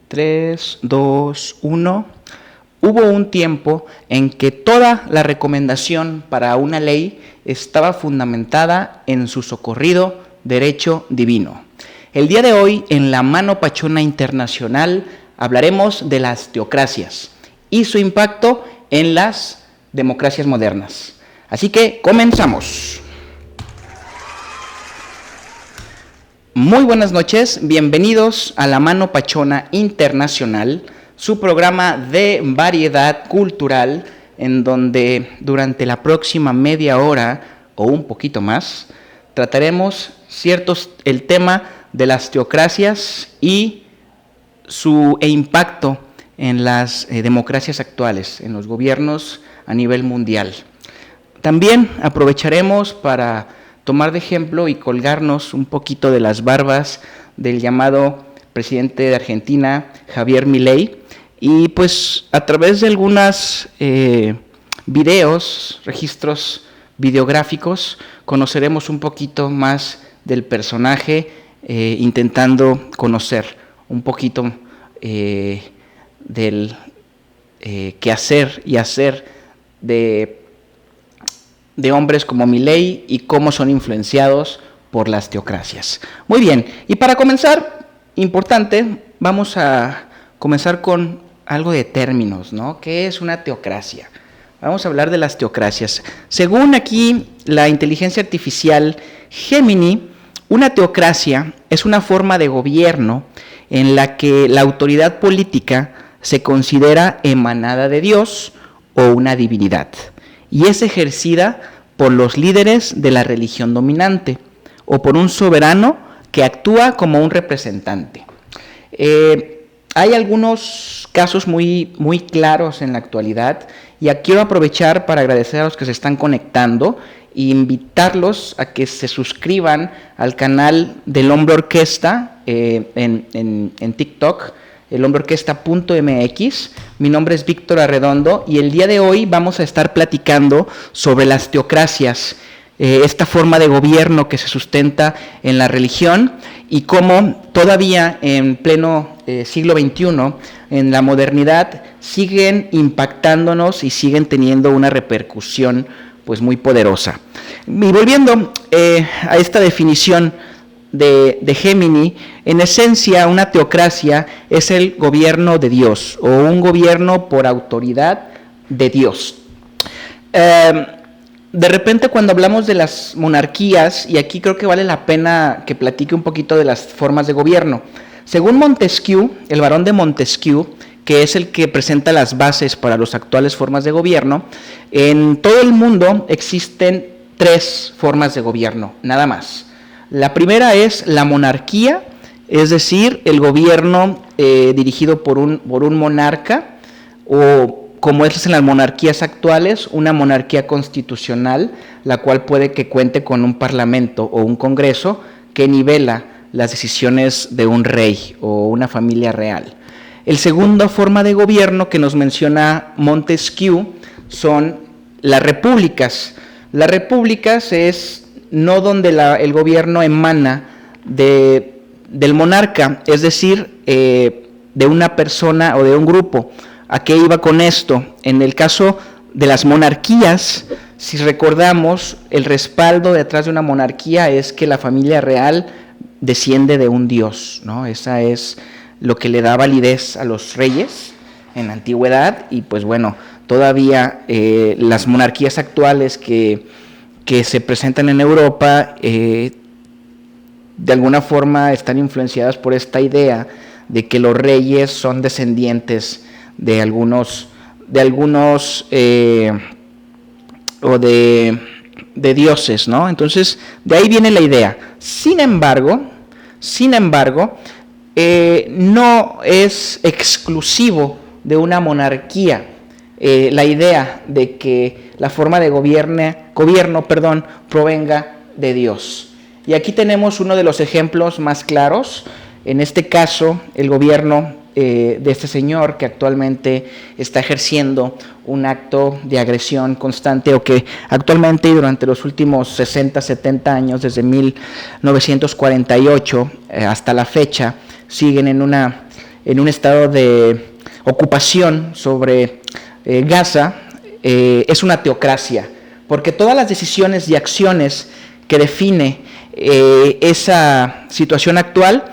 3, 2, 1. Hubo un tiempo en que toda la recomendación para una ley estaba fundamentada en su socorrido derecho divino. El día de hoy, en la Mano Pachona Internacional, hablaremos de las teocracias y su impacto en las democracias modernas. Así que comenzamos. Muy buenas noches, bienvenidos a la Mano Pachona Internacional, su programa de variedad cultural, en donde durante la próxima media hora o un poquito más trataremos el tema de las teocracias y su impacto en las democracias actuales, en los gobiernos a nivel mundial. También aprovecharemos para tomar de ejemplo y colgarnos un poquito de las barbas del llamado presidente de Argentina, Javier Milei, y pues a través de algunos videos, registros videográficos, conoceremos un poquito más del personaje, intentando conocer un poquito del quehacer y hacer de hombres como Milei y cómo son influenciados por las teocracias. Muy bien, y para comenzar, importante, vamos a comenzar con algo de términos, ¿no? ¿Qué es una teocracia? Vamos a hablar de las teocracias. Según aquí la inteligencia artificial Gemini, una teocracia es una forma de gobierno en la que la autoridad política se considera emanada de Dios o una divinidad, y es ejercida por los líderes de la religión dominante o por un soberano que actúa como un representante. Hay algunos casos muy claros en la actualidad, y aquí quiero aprovechar para agradecer a los que se están conectando e invitarlos a que se suscriban al canal del Hombre Orquesta en TikTok, elhombreorquesta.mx. Mi nombre es Víctor Arredondo y el día de hoy vamos a estar platicando sobre las teocracias, esta forma de gobierno que se sustenta en la religión y cómo todavía en pleno siglo XXI, en la modernidad, siguen impactándonos y siguen teniendo una repercusión pues muy poderosa. Y volviendo a esta definición de Gemini, en esencia una teocracia es el gobierno de Dios o un gobierno por autoridad de Dios. De repente cuando hablamos de las monarquías, y aquí creo que vale la pena que platique un poquito de las formas de gobierno. Según Montesquieu, el barón de Montesquieu, que es el que presenta las bases para las actuales formas de gobierno, en todo el mundo existen 3 formas de gobierno, nada más. La primera es la monarquía, es decir, el gobierno dirigido por un monarca, o como es en las monarquías actuales, una monarquía constitucional, la cual puede que cuente con un parlamento o un congreso que nivela las decisiones de un rey o una familia real. El segunda forma de gobierno que nos menciona Montesquieu son las repúblicas. Las repúblicas es no donde el gobierno emana del monarca, es decir, de una persona o de un grupo. ¿A qué iba con esto? En el caso de las monarquías, si recordamos, el respaldo detrás de una monarquía es que la familia real desciende de un dios, ¿no? Esa es lo que le da validez a los reyes en la antigüedad, y pues bueno, todavía las monarquías actuales que se presentan en Europa de alguna forma están influenciadas por esta idea de que los reyes son descendientes de algunos o de dioses, ¿no? Entonces, de ahí viene la idea. Sin embargo, no es exclusivo de una monarquía la idea de que la forma de gobierno provenga de Dios. Y aquí tenemos uno de los ejemplos más claros. En este caso, el gobierno de este señor que actualmente está ejerciendo un acto de agresión constante, o que actualmente y durante los últimos 60, 70 años, desde 1948 hasta la fecha, siguen en en un estado de ocupación sobre Gaza, es una teocracia, porque todas las decisiones y acciones que define esa situación actual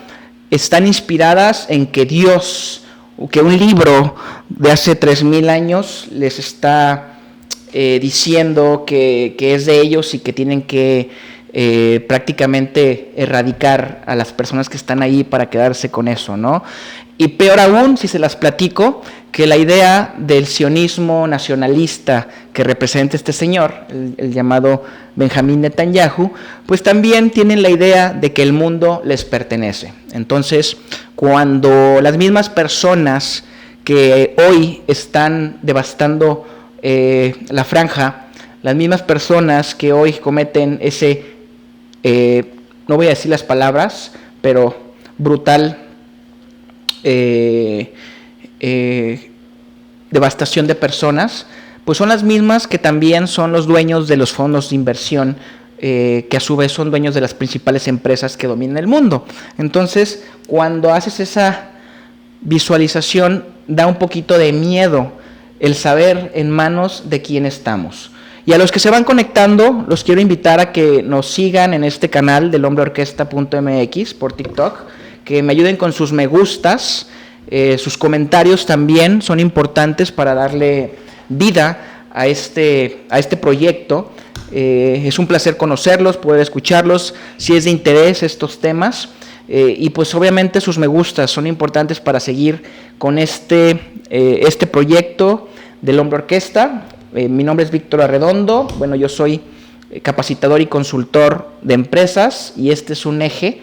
están inspiradas en que Dios, que un libro de hace 3000 años les está diciendo que es de ellos y que tienen que prácticamente erradicar a las personas que están ahí para quedarse con eso, ¿no? Y peor aún, si se las platico, que la idea del sionismo nacionalista que representa este señor, el llamado Benjamín Netanyahu, pues también tienen la idea de que el mundo les pertenece. Entonces, cuando las mismas personas que hoy están devastando la franja, las mismas personas que hoy cometen ese, no voy a decir las palabras, pero brutal devastación de personas, pues son las mismas que también son los dueños de los fondos de inversión, que a su vez son dueños de las principales empresas que dominan el mundo. Entonces, cuando haces esa visualización, da un poquito de miedo el saber en manos de quién estamos. Y a los que se van conectando, los quiero invitar a que nos sigan en este canal del hombreorquesta.mx por TikTok, que me ayuden con sus me gustas, sus comentarios también son importantes para darle vida a este proyecto. Es un placer conocerlos, poder escucharlos, si es de interés estos temas, y pues obviamente sus me gustas son importantes para seguir con este proyecto del Hombre Orquesta. Mi nombre es Víctor Arredondo, bueno, yo soy capacitador y consultor de empresas, y este es un eje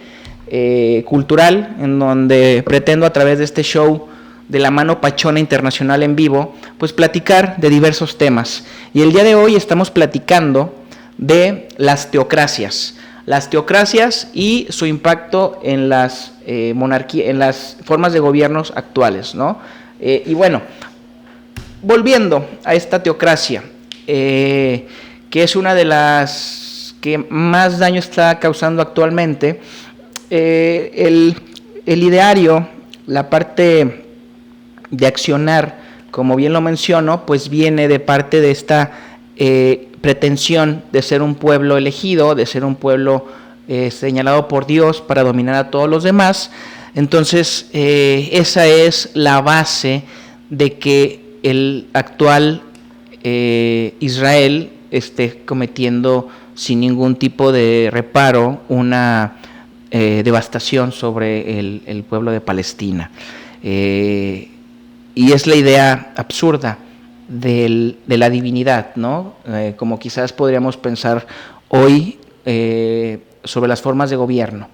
cultural en donde pretendo, a través de este show de la mano Pachona Internacional en vivo, pues platicar de diversos temas. Y el día de hoy estamos platicando de las teocracias y su impacto en las monarquías, en las formas de gobiernos actuales, ¿no? Y bueno, volviendo a esta teocracia, que es una de las que más daño está causando actualmente. El ideario, la parte de accionar, como bien lo menciono, pues viene de parte de esta pretensión de ser un pueblo elegido, de ser un pueblo señalado por Dios para dominar a todos los demás. Entonces, esa es la base de que el actual Israel esté cometiendo sin ningún tipo de reparo una devastación sobre el pueblo de Palestina. Y es la idea absurda de la divinidad, ¿no? Como quizás podríamos pensar hoy sobre las formas de gobierno.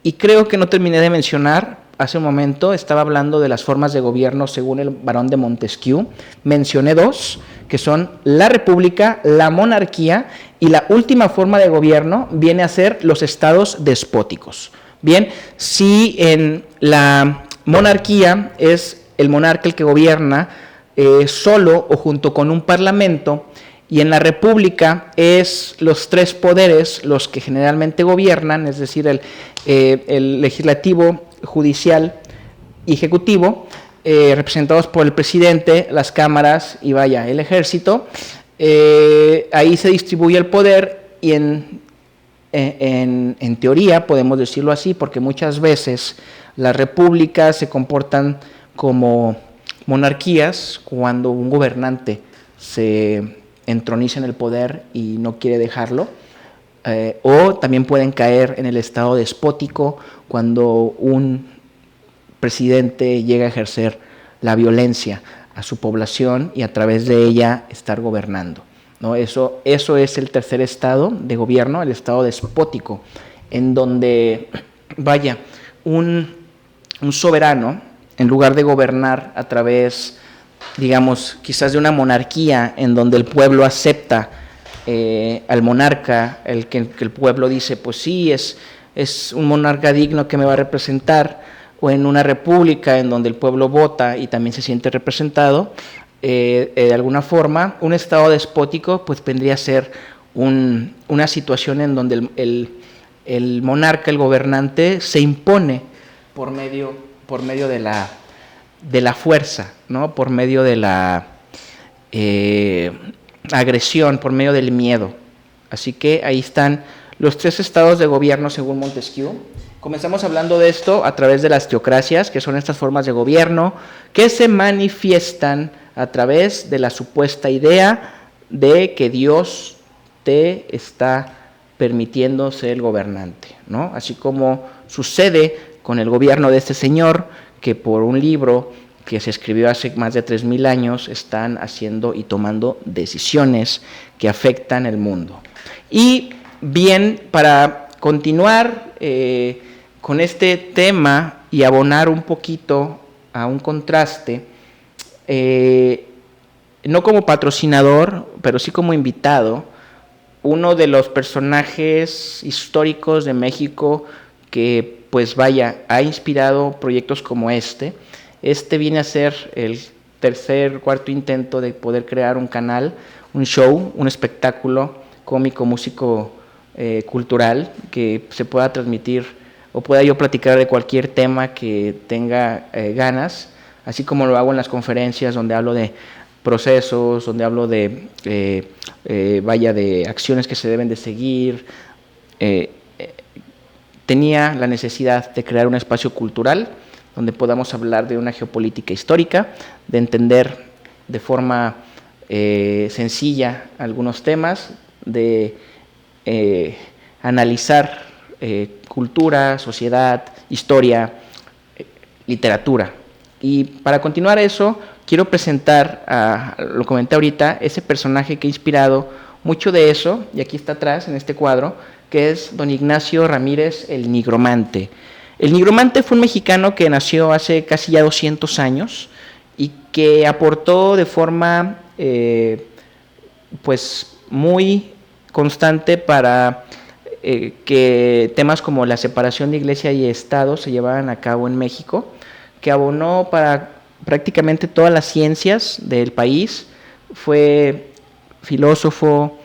Y creo que no terminé de mencionar, hace un momento estaba hablando de las formas de gobierno según el barón de Montesquieu. Mencioné dos, que son la república, la monarquía, y la última forma de gobierno viene a ser los estados despóticos. Bien, si en la monarquía es el monarca el que gobierna solo o junto con un parlamento, y en la república es los tres poderes los que generalmente gobiernan, es decir, el legislativo, judicial y ejecutivo, representados por el presidente, las cámaras y vaya, el ejército. Ahí se distribuye el poder y en teoría podemos decirlo así, porque muchas veces las repúblicas se comportan como monarquías cuando un gobernante se entroniza en el poder y no quiere dejarlo, o también pueden caer en el estado despótico cuando un presidente llega a ejercer la violencia a su población y a través de ella estar gobernando, ¿no? Eso es el tercer estado de gobierno, el estado despótico, en donde, vaya, un soberano, en lugar de gobernar a través, digamos, quizás de una monarquía en donde el pueblo acepta al monarca, que el pueblo dice, pues sí, es un monarca digno que me va a representar, o en una república en donde el pueblo vota y también se siente representado, de alguna forma, un estado despótico pues vendría a ser una situación en donde el monarca, el gobernante, se impone por medio de la de la fuerza, ¿no? Por medio de la agresión, por medio del miedo. Así que ahí están los 3 estados de gobierno según Montesquieu. Comenzamos hablando de esto a través de las teocracias, que son estas formas de gobierno que se manifiestan a través de la supuesta idea de que Dios te está permitiendo ser el gobernante, ¿no? Así como sucede con el gobierno de este señor, que por un libro que se escribió hace más de 3000 años están haciendo y tomando decisiones que afectan el mundo. Y bien, para continuar con este tema y abonar un poquito a un contraste, no como patrocinador, pero sí como invitado, uno de los personajes históricos de México que, pues vaya, ha inspirado proyectos como este. Este viene a ser el tercer, cuarto intento de poder crear un canal, un show, un espectáculo cómico, músico, cultural, que se pueda transmitir o pueda yo platicar de cualquier tema que tenga ganas, así como lo hago en las conferencias donde hablo de procesos, donde hablo de, de acciones que se deben de seguir. Tenía la necesidad de crear un espacio cultural donde podamos hablar de una geopolítica histórica, de entender de forma sencilla algunos temas, de analizar cultura, sociedad, historia, literatura. Y para continuar eso, quiero presentar, lo comenté ahorita, ese personaje que ha inspirado mucho de eso, y aquí está atrás en este cuadro, que es don Ignacio Ramírez, el Nigromante. El Nigromante fue un mexicano que nació hace casi ya 200 años y que aportó de forma pues muy constante para que temas como la separación de iglesia y Estado se llevaran a cabo en México, que abonó para prácticamente todas las ciencias del país. Fue filósofo,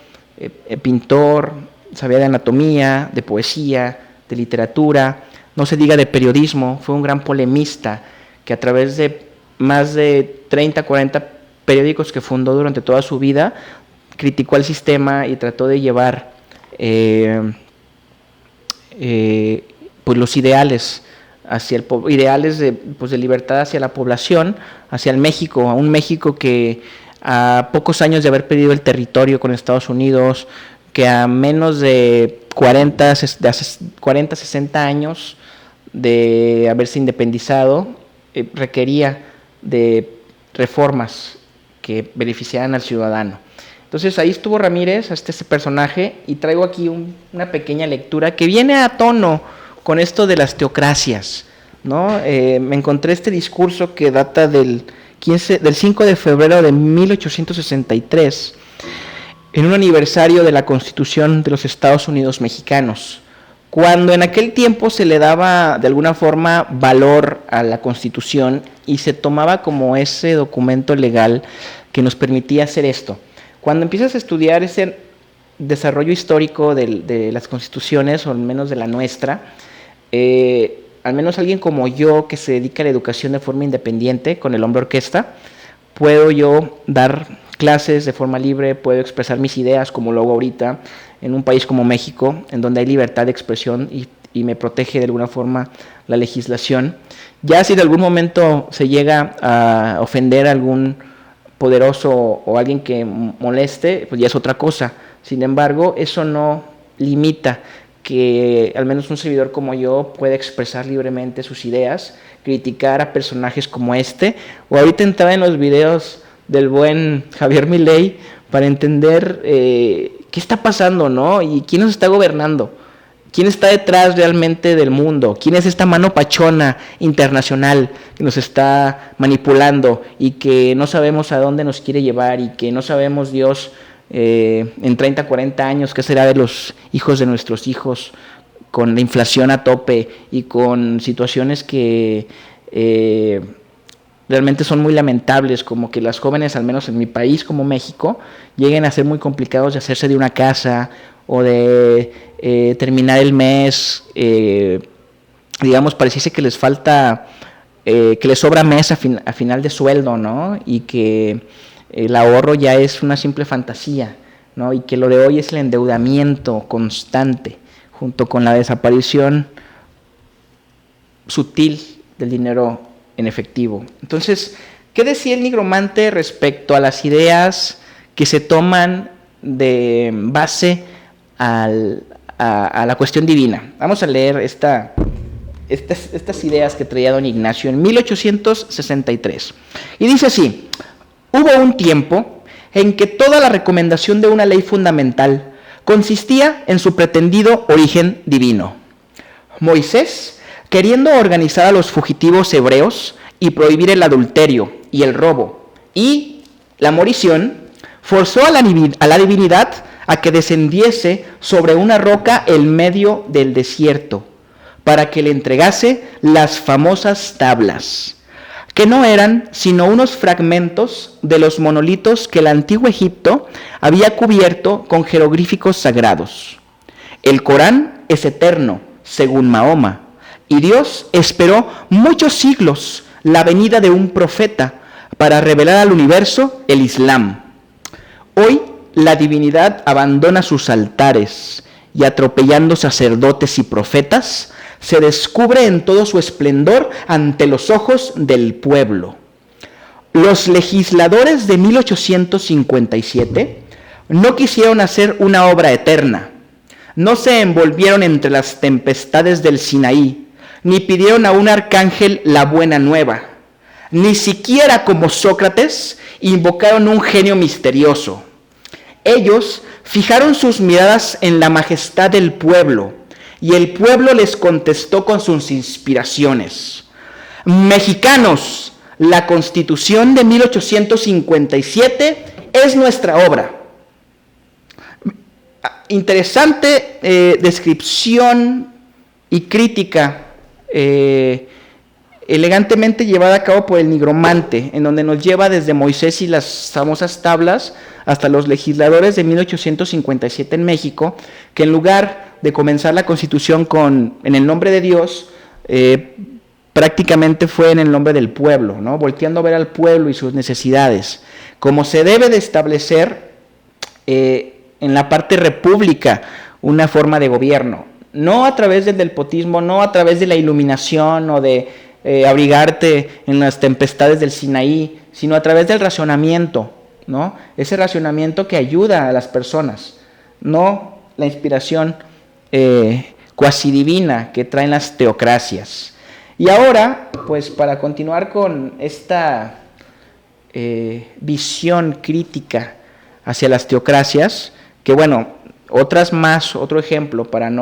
pintor, sabía de anatomía, de poesía, de literatura, no se diga de periodismo. Fue un gran polemista que a través de más de 30, 40 periódicos que fundó durante toda su vida, criticó al sistema y trató de llevar pues los ideales hacia ideales de libertad hacia la población, hacia el México, a un México que a pocos años de haber perdido el territorio con Estados Unidos, que a menos de 40, 60 años de haberse independizado, requería de reformas que beneficiaran al ciudadano. Entonces ahí estuvo Ramírez, este personaje, y traigo aquí una pequeña lectura que viene a tono con esto de las teocracias, ¿no? Me encontré este discurso que data del 5 de febrero de 1863, en un aniversario de la Constitución de los Estados Unidos mexicanos, cuando en aquel tiempo se le daba de alguna forma valor a la Constitución y se tomaba como ese documento legal que nos permitía hacer esto. Cuando empiezas a estudiar ese desarrollo histórico de las constituciones, o al menos de la nuestra, al menos alguien como yo que se dedica a la educación de forma independiente, con el hombre orquesta, puedo yo dar clases de forma libre, puedo expresar mis ideas como lo hago ahorita, en un país como México, en donde hay libertad de expresión y me protege de alguna forma la legislación. Ya si en algún momento se llega a ofender a algún poderoso o alguien que moleste, pues ya es otra cosa. Sin embargo, eso no limita que al menos un servidor como yo pueda expresar libremente sus ideas, criticar a personajes como este, o ahorita entrar en los videos del buen Javier Milei para entender qué está pasando, ¿no? Y quién nos está gobernando, quién está detrás realmente del mundo, quién es esta mano pachona internacional que nos está manipulando y que no sabemos a dónde nos quiere llevar y que no sabemos, Dios, en 30, 40 años qué será de los hijos de nuestros hijos, con la inflación a tope y con situaciones que realmente son muy lamentables, como que las jóvenes, al menos en mi país como México, lleguen a ser muy complicados de hacerse de una casa o de terminar el mes, digamos, pareciese que les falta que le sobra mes a final de sueldo, ¿no? Y que el ahorro ya es una simple fantasía, ¿no? Y que lo de hoy es el endeudamiento constante, junto con la desaparición sutil del dinero en efectivo. Entonces, ¿qué decía el nigromante respecto a las ideas que se toman de base a la cuestión divina? Vamos a leer estas ideas que traía don Ignacio en 1863. Y dice así: hubo un tiempo en que toda la recomendación de una ley fundamental consistía en su pretendido origen divino. Moisés, queriendo organizar a los fugitivos hebreos y prohibir el adulterio y el robo y la morición, forzó a la divinidad a que descendiese sobre una roca en medio del desierto, para que le entregase las famosas tablas, que no eran sino unos fragmentos de los monolitos que el antiguo Egipto había cubierto con jeroglíficos sagrados. El Corán es eterno, según Mahoma, y Dios esperó muchos siglos la venida de un profeta para revelar al universo el Islam. Hoy la divinidad abandona sus altares y, atropellando sacerdotes y profetas, se descubre en todo su esplendor ante los ojos del pueblo. Los legisladores de 1857 no quisieron hacer una obra eterna, no se envolvieron entre las tempestades del Sinaí, ni pidieron a un arcángel la buena nueva, ni siquiera como Sócrates invocaron un genio misterioso. Ellos fijaron sus miradas en la majestad del pueblo, y el pueblo les contestó con sus inspiraciones. Mexicanos, la Constitución de 1857 es nuestra obra. Interesante descripción y crítica elegantemente llevada a cabo por el nigromante, en donde nos lleva desde Moisés y las famosas tablas hasta los legisladores de 1857 en México, que en lugar de comenzar la Constitución en el nombre de Dios, prácticamente fue en el nombre del pueblo, ¿no? Volteando a ver al pueblo y sus necesidades, como se debe de establecer en la parte república una forma de gobierno, no a través del despotismo, no a través de la iluminación o de abrigarte en las tempestades del Sinaí, sino a través del racionamiento, ¿no? Ese racionamiento que ayuda a las personas, no la inspiración cuasi divina que traen las teocracias. Y ahora, pues para continuar con esta visión crítica hacia las teocracias, que bueno, otras más, otro ejemplo para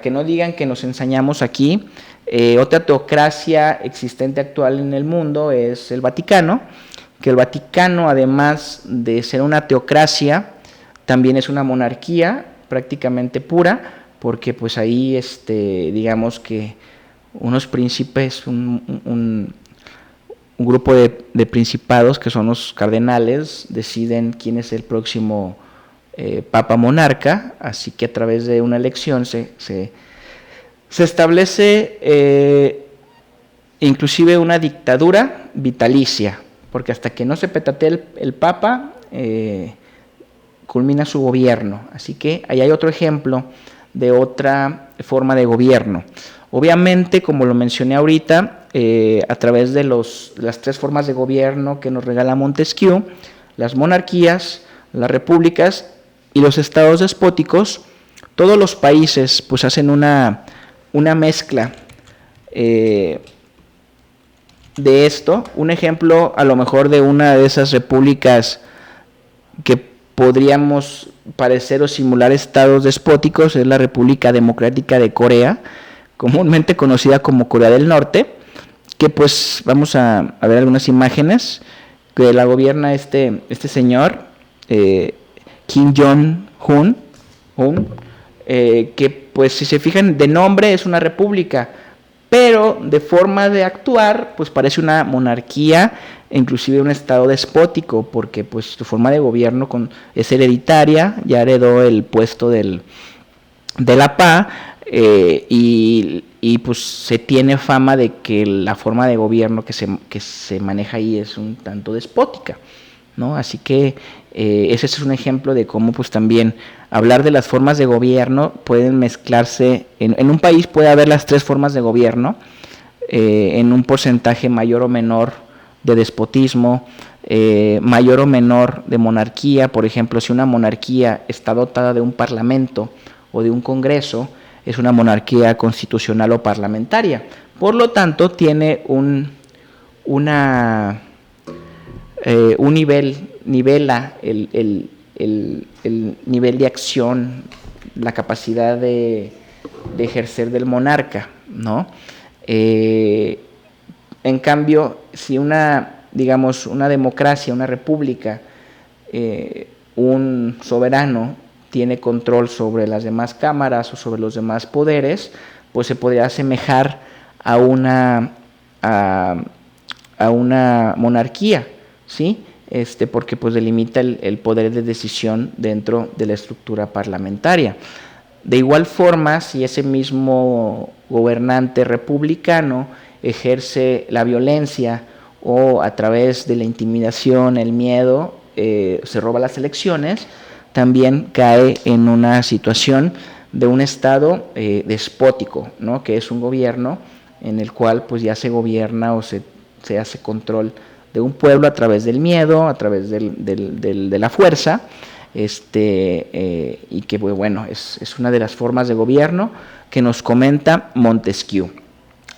que no digan que nos ensañamos aquí, otra teocracia existente actual en el mundo es el Vaticano, que el Vaticano, además de ser una teocracia, también es una monarquía prácticamente pura, porque pues ahí digamos que unos príncipes, un grupo de principados que son los cardenales deciden quién es el próximo papa monarca, así que a través de una elección se establece inclusive una dictadura vitalicia, porque hasta que no se petatee el papa culmina su gobierno. Así que ahí hay otro ejemplo de otra forma de gobierno. Obviamente, como lo mencioné ahorita, a través de las tres formas de gobierno que nos regala Montesquieu, las monarquías, las repúblicas y los estados despóticos, todos los países pues hacen una mezcla de esto. Un ejemplo a lo mejor de una de esas repúblicas que podríamos parecer o simular estados despóticos es la República Democrática de Corea, comúnmente conocida como Corea del Norte, que pues vamos a ver algunas imágenes que la gobierna este señor Kim Jong-un, que pues si se fijan de nombre es una república, pero de forma de actuar pues parece una monarquía, inclusive un estado despótico, porque pues su forma de gobierno es hereditaria, ya heredó el puesto de la PA, y y pues se tiene fama de que la forma de gobierno que se maneja ahí es un tanto despótica, ¿no? Así que ese es un ejemplo de cómo pues también hablar de las formas de gobierno pueden mezclarse, en un país puede haber las tres formas de gobierno, en un porcentaje mayor o menor de despotismo, mayor o menor de monarquía. Por ejemplo, si una monarquía está dotada de un parlamento o de un congreso, es una monarquía constitucional o parlamentaria. Por lo tanto, tiene un nivela el nivel de acción, la capacidad de ejercer del monarca, ¿no? En cambio, si digamos, una democracia, una república, un soberano tiene control sobre las demás cámaras o sobre los demás poderes, pues se podría asemejar a una monarquía, ¿sí? Porque pues delimita el poder de decisión dentro de la estructura parlamentaria. De igual forma, si ese mismo gobernante republicano ejerce la violencia o a través de la intimidación, el miedo, se roba las elecciones, también cae en una situación de un estado despótico, ¿no? Que es un gobierno en el cual pues ya se gobierna o se hace control de un pueblo a través del miedo, a través de la fuerza, y que bueno, es una de las formas de gobierno que nos comenta Montesquieu.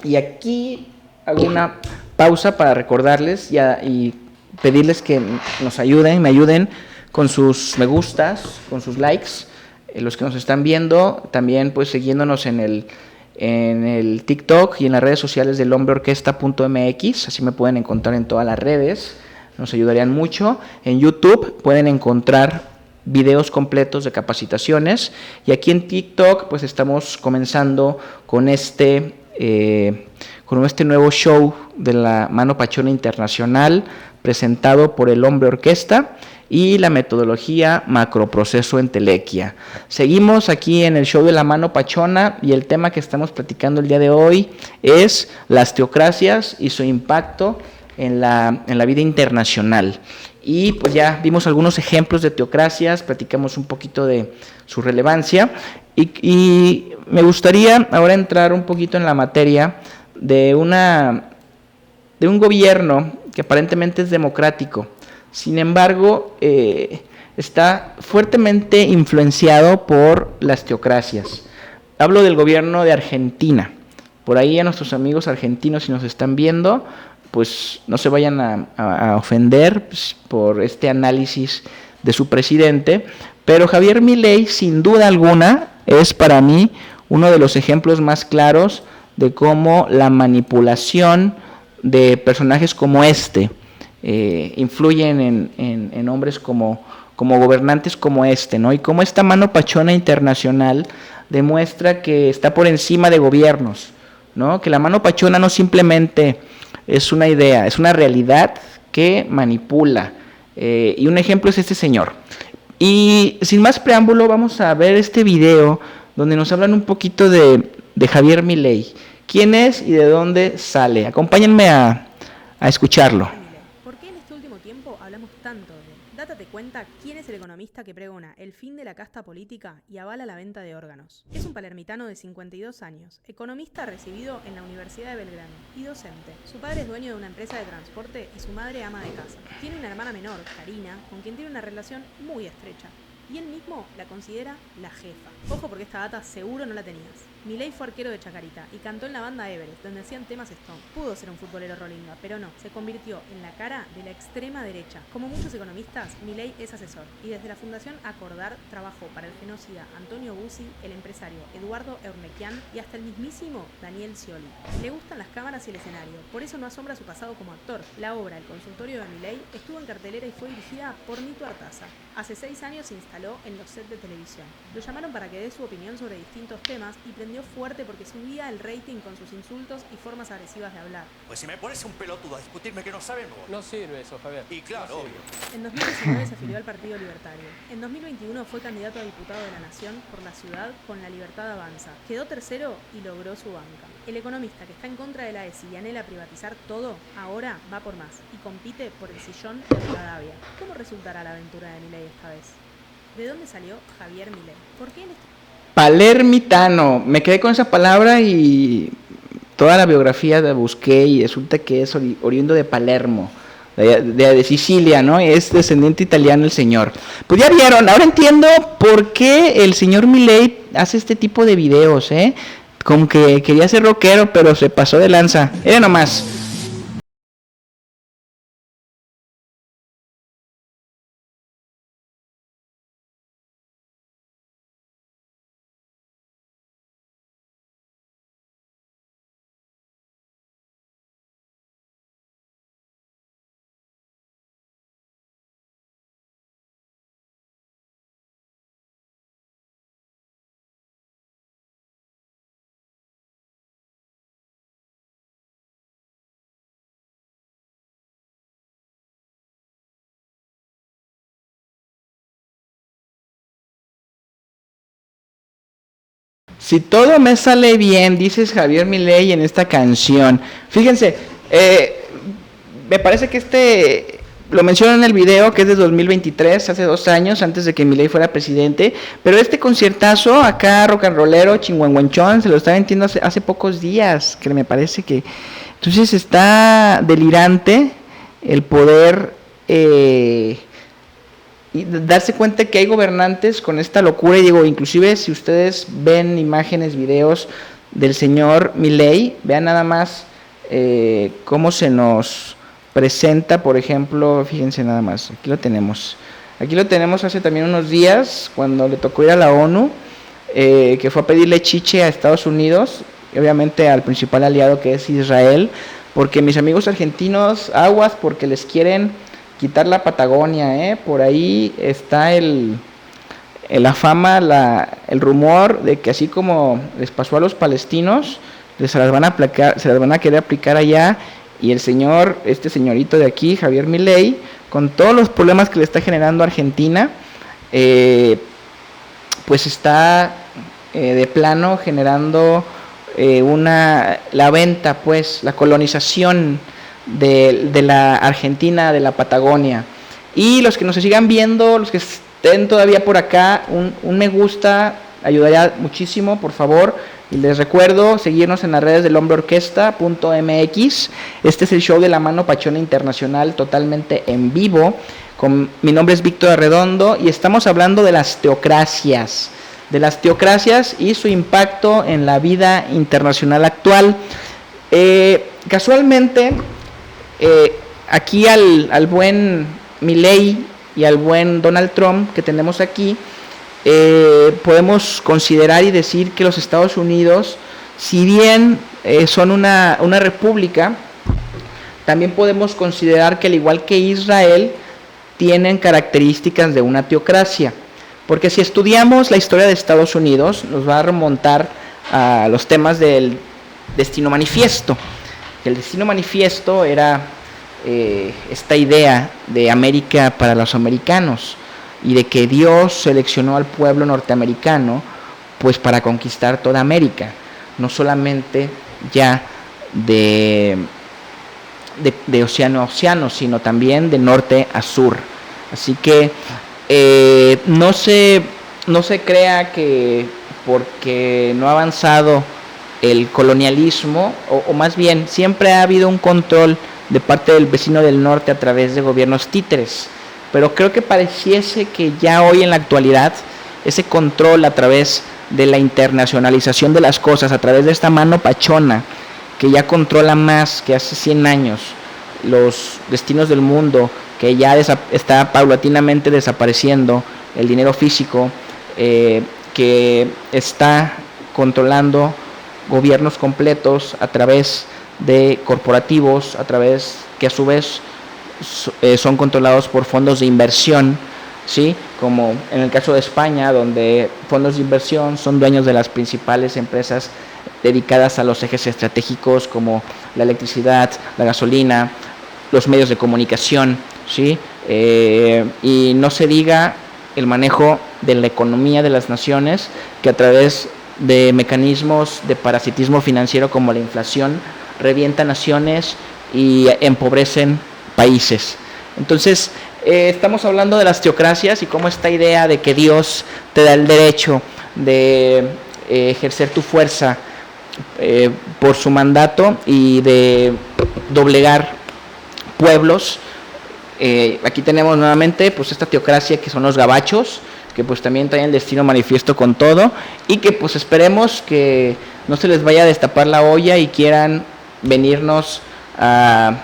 Y aquí hago una pausa para recordarles y pedirles que nos ayuden, me ayuden con sus me gustas, con sus likes, los que nos están viendo, también pues siguiéndonos en el TikTok y en las redes sociales del hombreorquesta.mx, así me pueden encontrar en todas las redes, nos ayudarían mucho. En YouTube pueden encontrar videos completos de capacitaciones, y aquí en TikTok pues estamos comenzando con este nuevo show de la Mano Pachona Internacional presentado por el Hombre Orquesta y la metodología Macroproceso Entelequia. Seguimos aquí en el show de la Mano Pachona y el tema que estamos platicando el día de hoy es las teocracias y su impacto en la vida internacional. Y pues ya vimos algunos ejemplos de teocracias, platicamos un poquito de su relevancia y me gustaría ahora entrar un poquito en la materia de un gobierno que aparentemente es democrático. Sin embargo, está fuertemente influenciado por las teocracias. Hablo del gobierno de Argentina. Por ahí a nuestros amigos argentinos, si nos están viendo, pues no se vayan a ofender pues, por este análisis de su presidente, pero Javier Milei, sin duda alguna, es para mí uno de los ejemplos más claros de cómo la manipulación de personajes como influyen en hombres como gobernantes como ¿no? Y cómo esta mano pachona internacional demuestra que está por encima de gobiernos, ¿no? Que la mano pachona no simplemente es una idea, es una realidad que manipula. Y un ejemplo es este señor. Y sin más preámbulo, vamos a ver este video donde nos hablan un poquito de Javier Milei. ¿Quién es y de dónde sale? Acompáñenme a escucharlo. ¿Por qué en este último tiempo hablamos tanto de él? Date cuenta quién es el economista que pregona el fin de la casta política y avala la venta de órganos. Es un palermitano de 52 años, economista recibido en la Universidad de Belgrano y docente. Su padre es dueño de una empresa de transporte y su madre ama de casa. Tiene una hermana menor, Karina, con quien tiene una relación muy estrecha. Y él mismo la considera la jefa. Ojo porque esta data seguro no la tenías. Milei fue arquero de Chacarita y cantó en la banda Everest, donde hacían temas Stone. Pudo ser un futbolero rolinga, pero no, se convirtió en la cara de la extrema derecha. Como muchos economistas, Milei es asesor y desde la Fundación Acordar trabajó para el genocida Antonio Bussi, el empresario Eduardo Eurnequian y hasta el mismísimo Daniel Scioli. Le gustan las cámaras y el escenario, por eso no asombra su pasado como actor. La obra El consultorio de Milei estuvo en cartelera y fue dirigida por Nito Artaza. Hace 6 años se instaló instaló en los sets de televisión. Lo llamaron para que dé su opinión sobre distintos temas y prendió fuerte porque subía el rating con sus insultos y formas agresivas de hablar. Pues si me pones un pelotudo a discutirme que no sabemos. No sirve eso, Javier. Y claro, No obvio. En 2019 se afilió al Partido Libertario. En 2021 fue candidato a diputado de la Nación por la ciudad con La Libertad Avanza. Quedó tercero y logró su banca. El economista que está en contra de la ESI y anhela privatizar todo, ahora va por más y compite por el sillón de Rivadavia. ¿Cómo resultará la aventura de Milei esta vez? ¿De dónde salió Javier Milei? ¿Por qué él Palermitano, me quedé con esa palabra y toda la biografía la busqué y resulta que es oriundo de Palermo, de Sicilia, ¿no? Es descendiente italiano el señor. Pues ya vieron, ahora entiendo por qué el señor Milei hace este tipo de videos, ¿eh? Como que quería ser rockero, pero se pasó de lanza. Nomás. Si todo me sale bien, dices Javier Milei en esta canción. Fíjense, me parece que lo menciono en el video, que es de 2023, hace 2 años, antes de que Milei fuera presidente. Pero este conciertazo acá, rock and rollero, chingüengüenchón, se lo estaba entiendo hace pocos días, que me parece que... Entonces está delirante el poder... y darse cuenta que hay gobernantes con esta locura. Y digo, inclusive si ustedes ven imágenes, videos del señor Milei, vean nada más cómo se nos presenta, por ejemplo, fíjense nada más, aquí lo tenemos hace también unos días, cuando le tocó ir a la ONU, que fue a pedirle chiche a Estados Unidos, y obviamente al principal aliado que es Israel, porque mis amigos argentinos, aguas, porque les quieren quitar la Patagonia, por ahí está la fama, el rumor de que así como les pasó a los palestinos, se las van a querer aplicar allá, y el señor, este señorito de aquí, Javier Milei, con todos los problemas que le está generando a Argentina, pues está de plano generando la venta, pues, la colonización de la Argentina, de la Patagonia. Y los que nos sigan viendo, los que estén todavía por acá, un me gusta ayudaría muchísimo, por favor. Y les recuerdo seguirnos en las redes del hombreorquesta.mx. Este es el show de la Mano Pachona Internacional, totalmente en vivo. Mi nombre es Víctor Arredondo y estamos hablando de las teocracias y su impacto en la vida internacional actual. Casualmente, aquí al buen Milei y al buen Donald Trump que tenemos aquí, podemos considerar y decir que los Estados Unidos, si bien son una república, también podemos considerar que, al igual que Israel, tienen características de una teocracia. Porque si estudiamos la historia de Estados Unidos, nos va a remontar a los temas del Destino Manifiesto. El Destino Manifiesto era esta idea de América para los americanos, y de que Dios seleccionó al pueblo norteamericano pues para conquistar toda América, no solamente ya de océano a océano, sino también de norte a sur. Así que no se crea que porque no ha avanzado el colonialismo, o más bien siempre ha habido un control de parte del vecino del norte a través de gobiernos títeres. Pero creo que pareciese que ya hoy en la actualidad ese control a través de la internacionalización de las cosas, a través de esta mano pachona que ya controla más que hace 100 años los destinos del mundo, que ya está paulatinamente desapareciendo el dinero físico, que está controlando gobiernos completos a través de corporativos, a través que a su vez son controlados por fondos de inversión. ¿sí? Como en el caso de España, donde fondos de inversión son dueños de las principales empresas dedicadas a los ejes estratégicos como la electricidad, la gasolina, los medios de comunicación, ¿sí? Y no se diga el manejo de la economía de las naciones, que a través de mecanismos de parasitismo financiero como la inflación revienta naciones y empobrecen países. Entonces, estamos hablando de las teocracias y cómo esta idea de que Dios te da el derecho de ejercer tu fuerza por su mandato y de doblegar pueblos. Aquí tenemos nuevamente pues esta teocracia que son los gabachos, que pues también traen el destino manifiesto con todo, y que pues esperemos que no se les vaya a destapar la olla y quieran venirnos a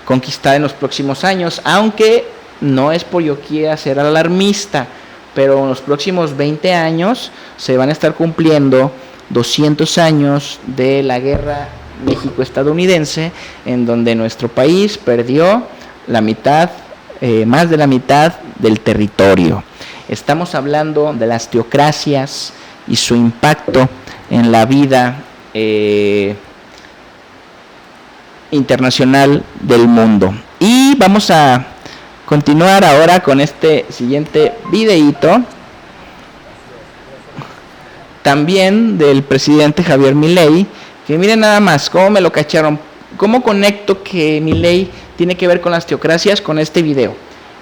conquistar en los próximos años, aunque no es por yo quiera ser alarmista, pero en los próximos 20 años se van a estar cumpliendo 200 años de la guerra México-estadounidense, en donde nuestro país perdió la mitad, más de la mitad del territorio. Estamos hablando de las teocracias y su impacto en la vida internacional del mundo. Y vamos a continuar ahora con este siguiente videíto, también del presidente Javier Milei, que miren nada más cómo me lo cacharon, cómo conecto que Milei tiene que ver con las teocracias con este video.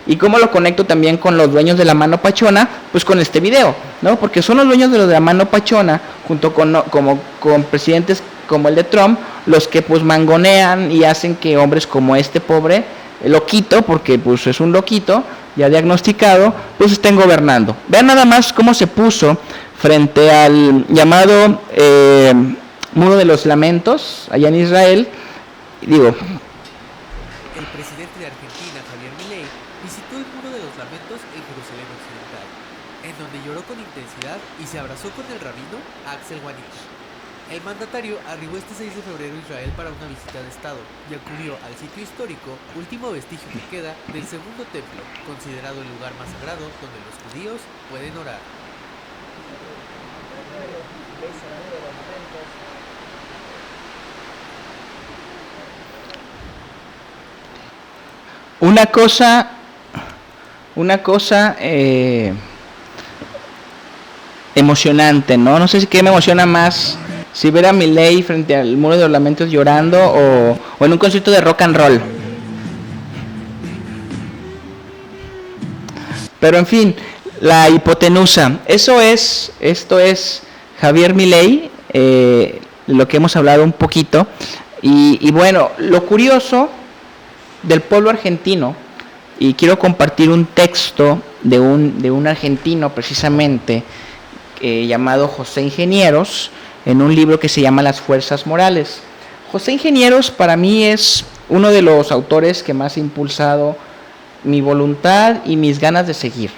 ¿Y cómo lo conecto también con los dueños de la mano pachona? Pues con este video, ¿no? Porque son los dueños de la mano pachona, junto con presidentes como el de Trump, los que pues mangonean y hacen que hombres como este pobre loquito, porque pues es un loquito ya diagnosticado, pues estén gobernando. Vean nada más cómo se puso frente al llamado Muro de los Lamentos allá en Israel. Digo, el presidente de Argentina, Javier Milei, visitó el Muro de los Lamentos en Jerusalén Occidental, en donde lloró con intensidad y se abrazó con el rabino Axel Wanich. El mandatario arribó este 6 de febrero a Israel para una visita de Estado y acudió al sitio histórico, último vestigio que queda del segundo templo, considerado el lugar más sagrado donde los judíos pueden orar. Una cosa emocionante, ¿no? No sé si qué me emociona más, si ver a Milei frente al Muro de los Lamentos llorando o en un concierto de rock and roll. Pero en fin, la hipotenusa, esto es Javier Milei, lo que hemos hablado un poquito, y bueno, lo curioso del pueblo argentino, y quiero compartir un texto de un argentino precisamente, llamado José Ingenieros, en un libro que se llama Las Fuerzas Morales. José Ingenieros para mí es uno de los autores que más ha impulsado mi voluntad y mis ganas de seguir.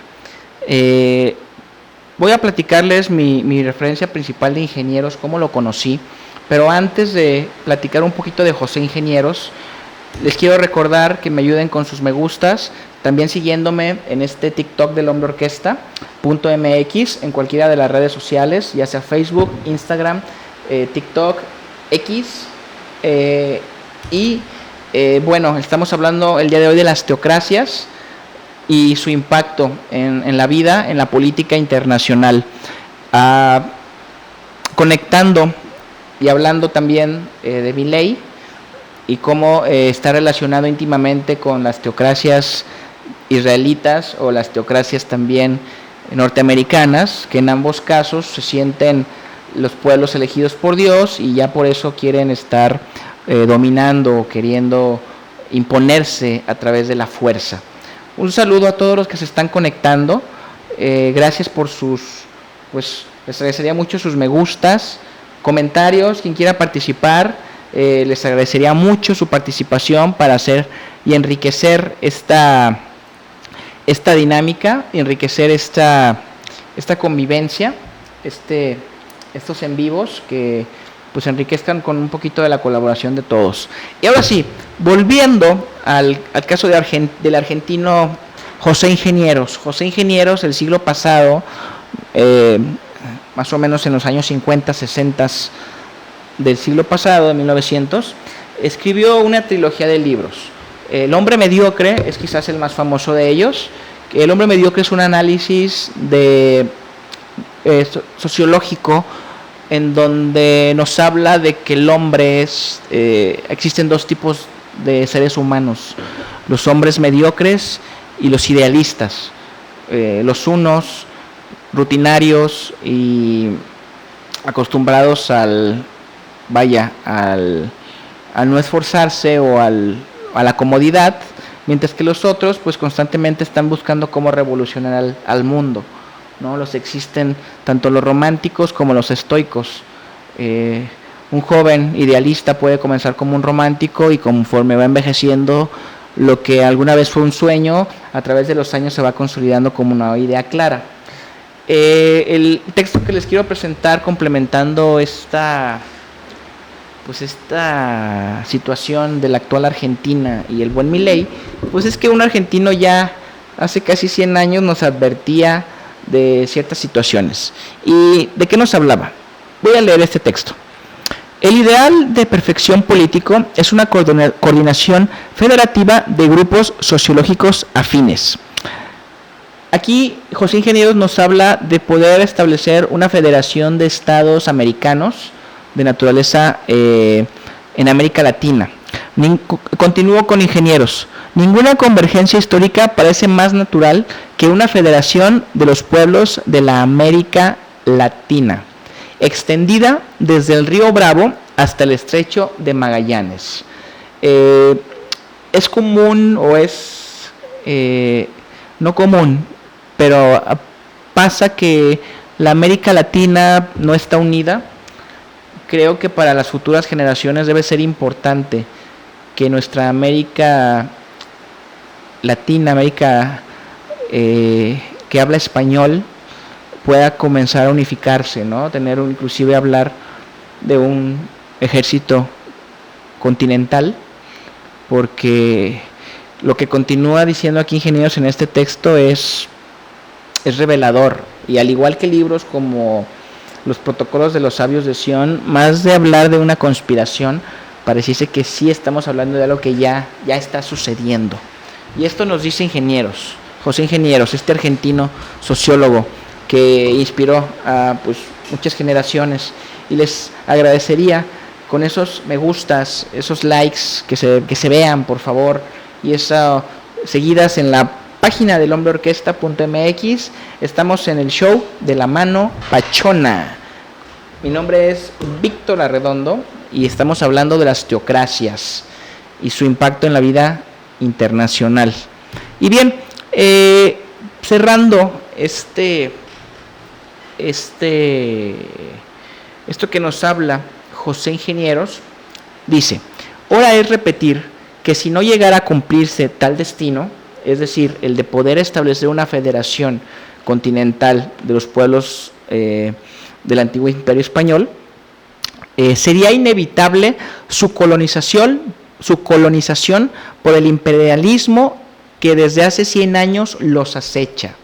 Voy a platicarles mi referencia principal de Ingenieros, cómo lo conocí, pero antes de platicar un poquito de José Ingenieros, les quiero recordar que me ayuden con sus me gustas, también siguiéndome en este TikTok del Hombre Orquesta .mx, en cualquiera de las redes sociales, ya sea Facebook, Instagram, TikTok, X, bueno, estamos hablando el día de hoy de las teocracias y su impacto en la vida, en la política internacional, conectando y hablando también de Milei y cómo está relacionado íntimamente con las teocracias israelitas o las teocracias también norteamericanas, que en ambos casos se sienten los pueblos elegidos por Dios y ya por eso quieren estar dominando o queriendo imponerse a través de la fuerza. Un saludo a todos los que se están conectando, gracias por pues les agradecería mucho sus me gustas, comentarios, quien quiera participar, les agradecería mucho su participación para hacer y enriquecer esta dinámica, enriquecer esta convivencia, estos en vivos que pues enriquezcan con un poquito de la colaboración de todos. Y ahora sí, volviendo al caso del argentino José Ingenieros, el siglo pasado, más o menos en los años 50, 60 del siglo pasado, de 1900, escribió una trilogía de libros. El hombre mediocre es quizás el más famoso de ellos. El hombre mediocre es un análisis sociológico en donde nos habla de que el hombre existen dos tipos de seres humanos: los hombres mediocres y los idealistas. Los unos rutinarios y acostumbrados a no esforzarse o a la comodidad, mientras que los otros pues constantemente están buscando cómo revolucionar al mundo, ¿no? Existen tanto los románticos como los estoicos. Un joven idealista puede comenzar como un romántico y conforme va envejeciendo, lo que alguna vez fue un sueño, a través de los años se va consolidando como una idea clara. El texto que les quiero presentar, complementando esta situación de la actual Argentina y el buen Milei, pues es que un argentino ya hace casi 100 años nos advertía de ciertas situaciones. ¿Y de qué nos hablaba? Voy a leer este texto. El ideal de perfección político es una coordinación federativa de grupos sociológicos afines. Aquí José Ingenieros nos habla de poder establecer una federación de estados americanos de naturaleza en América Latina. Continúo con Ingenieros. Ninguna convergencia histórica parece más natural que una federación de los pueblos de la América Latina, extendida desde el río Bravo hasta el estrecho de Magallanes. Es común o es no común, pero pasa que la América Latina no está unida. Creo que para las futuras generaciones debe ser importante que nuestra América Latina, América que habla español, pueda comenzar a unificarse, ¿no? Inclusive hablar de un ejército continental, porque lo que continúa diciendo aquí Ingenieros en este texto es revelador, y al igual que libros como Los protocolos de los sabios de Sion, más de hablar de una conspiración, pareciese que sí estamos hablando de algo que ya está sucediendo. Y esto nos dice José Ingenieros, este argentino sociólogo que inspiró a muchas generaciones, y les agradecería con esos me gustas, esos likes, que se vean por favor, y eso seguidas en la página del hombreorquesta.mx. Estamos en el show de la mano pachona. Mi nombre es Víctor Arredondo y estamos hablando de las teocracias y su impacto en la vida internacional. Y bien, cerrando esto que nos habla José Ingenieros, dice: hora es repetir que si no llegara a cumplirse tal destino, es decir, el de poder establecer una federación continental de los pueblos del antiguo imperio español, sería inevitable su colonización por el imperialismo que desde hace 100 años los acecha.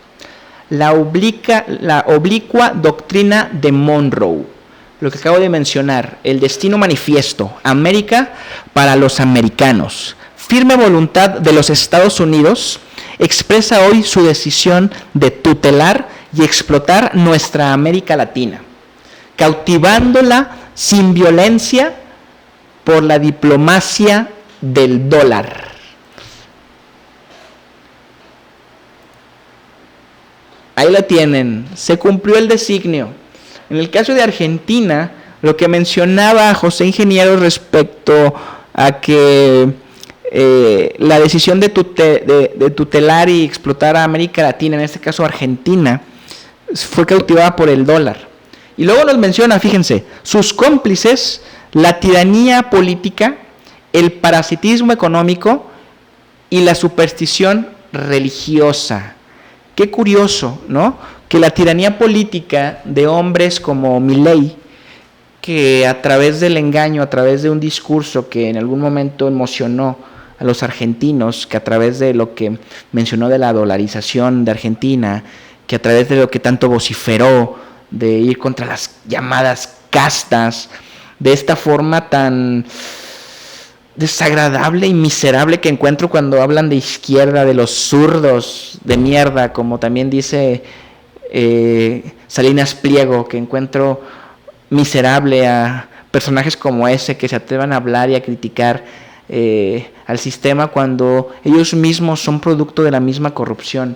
La oblicua doctrina de Monroe, lo que acabo de mencionar, el destino manifiesto, América para los americanos, firme voluntad de los Estados Unidos, expresa hoy su decisión de tutelar y explotar nuestra América Latina, cautivándola sin violencia por la diplomacia del dólar. Ahí la tienen, se cumplió el designio. En el caso de Argentina, lo que mencionaba José Ingenieros respecto a que la decisión de tutelar y explotar a América Latina, en este caso Argentina, fue cautivada por el dólar. Y luego nos menciona, fíjense, sus cómplices, la tiranía política, el parasitismo económico y la superstición religiosa. Qué curioso, ¿no? Que la tiranía política de hombres como Milei, que a través del engaño, a través de un discurso que en algún momento emocionó a los argentinos, que a través de lo que mencionó de la dolarización de Argentina, que a través de lo que tanto vociferó, de ir contra las llamadas castas, de esta forma tan desagradable y miserable que encuentro cuando hablan de izquierda, de los zurdos de mierda, como también dice Salinas Pliego, que encuentro miserable a personajes como ese que se atrevan a hablar y a criticar al sistema cuando ellos mismos son producto de la misma corrupción.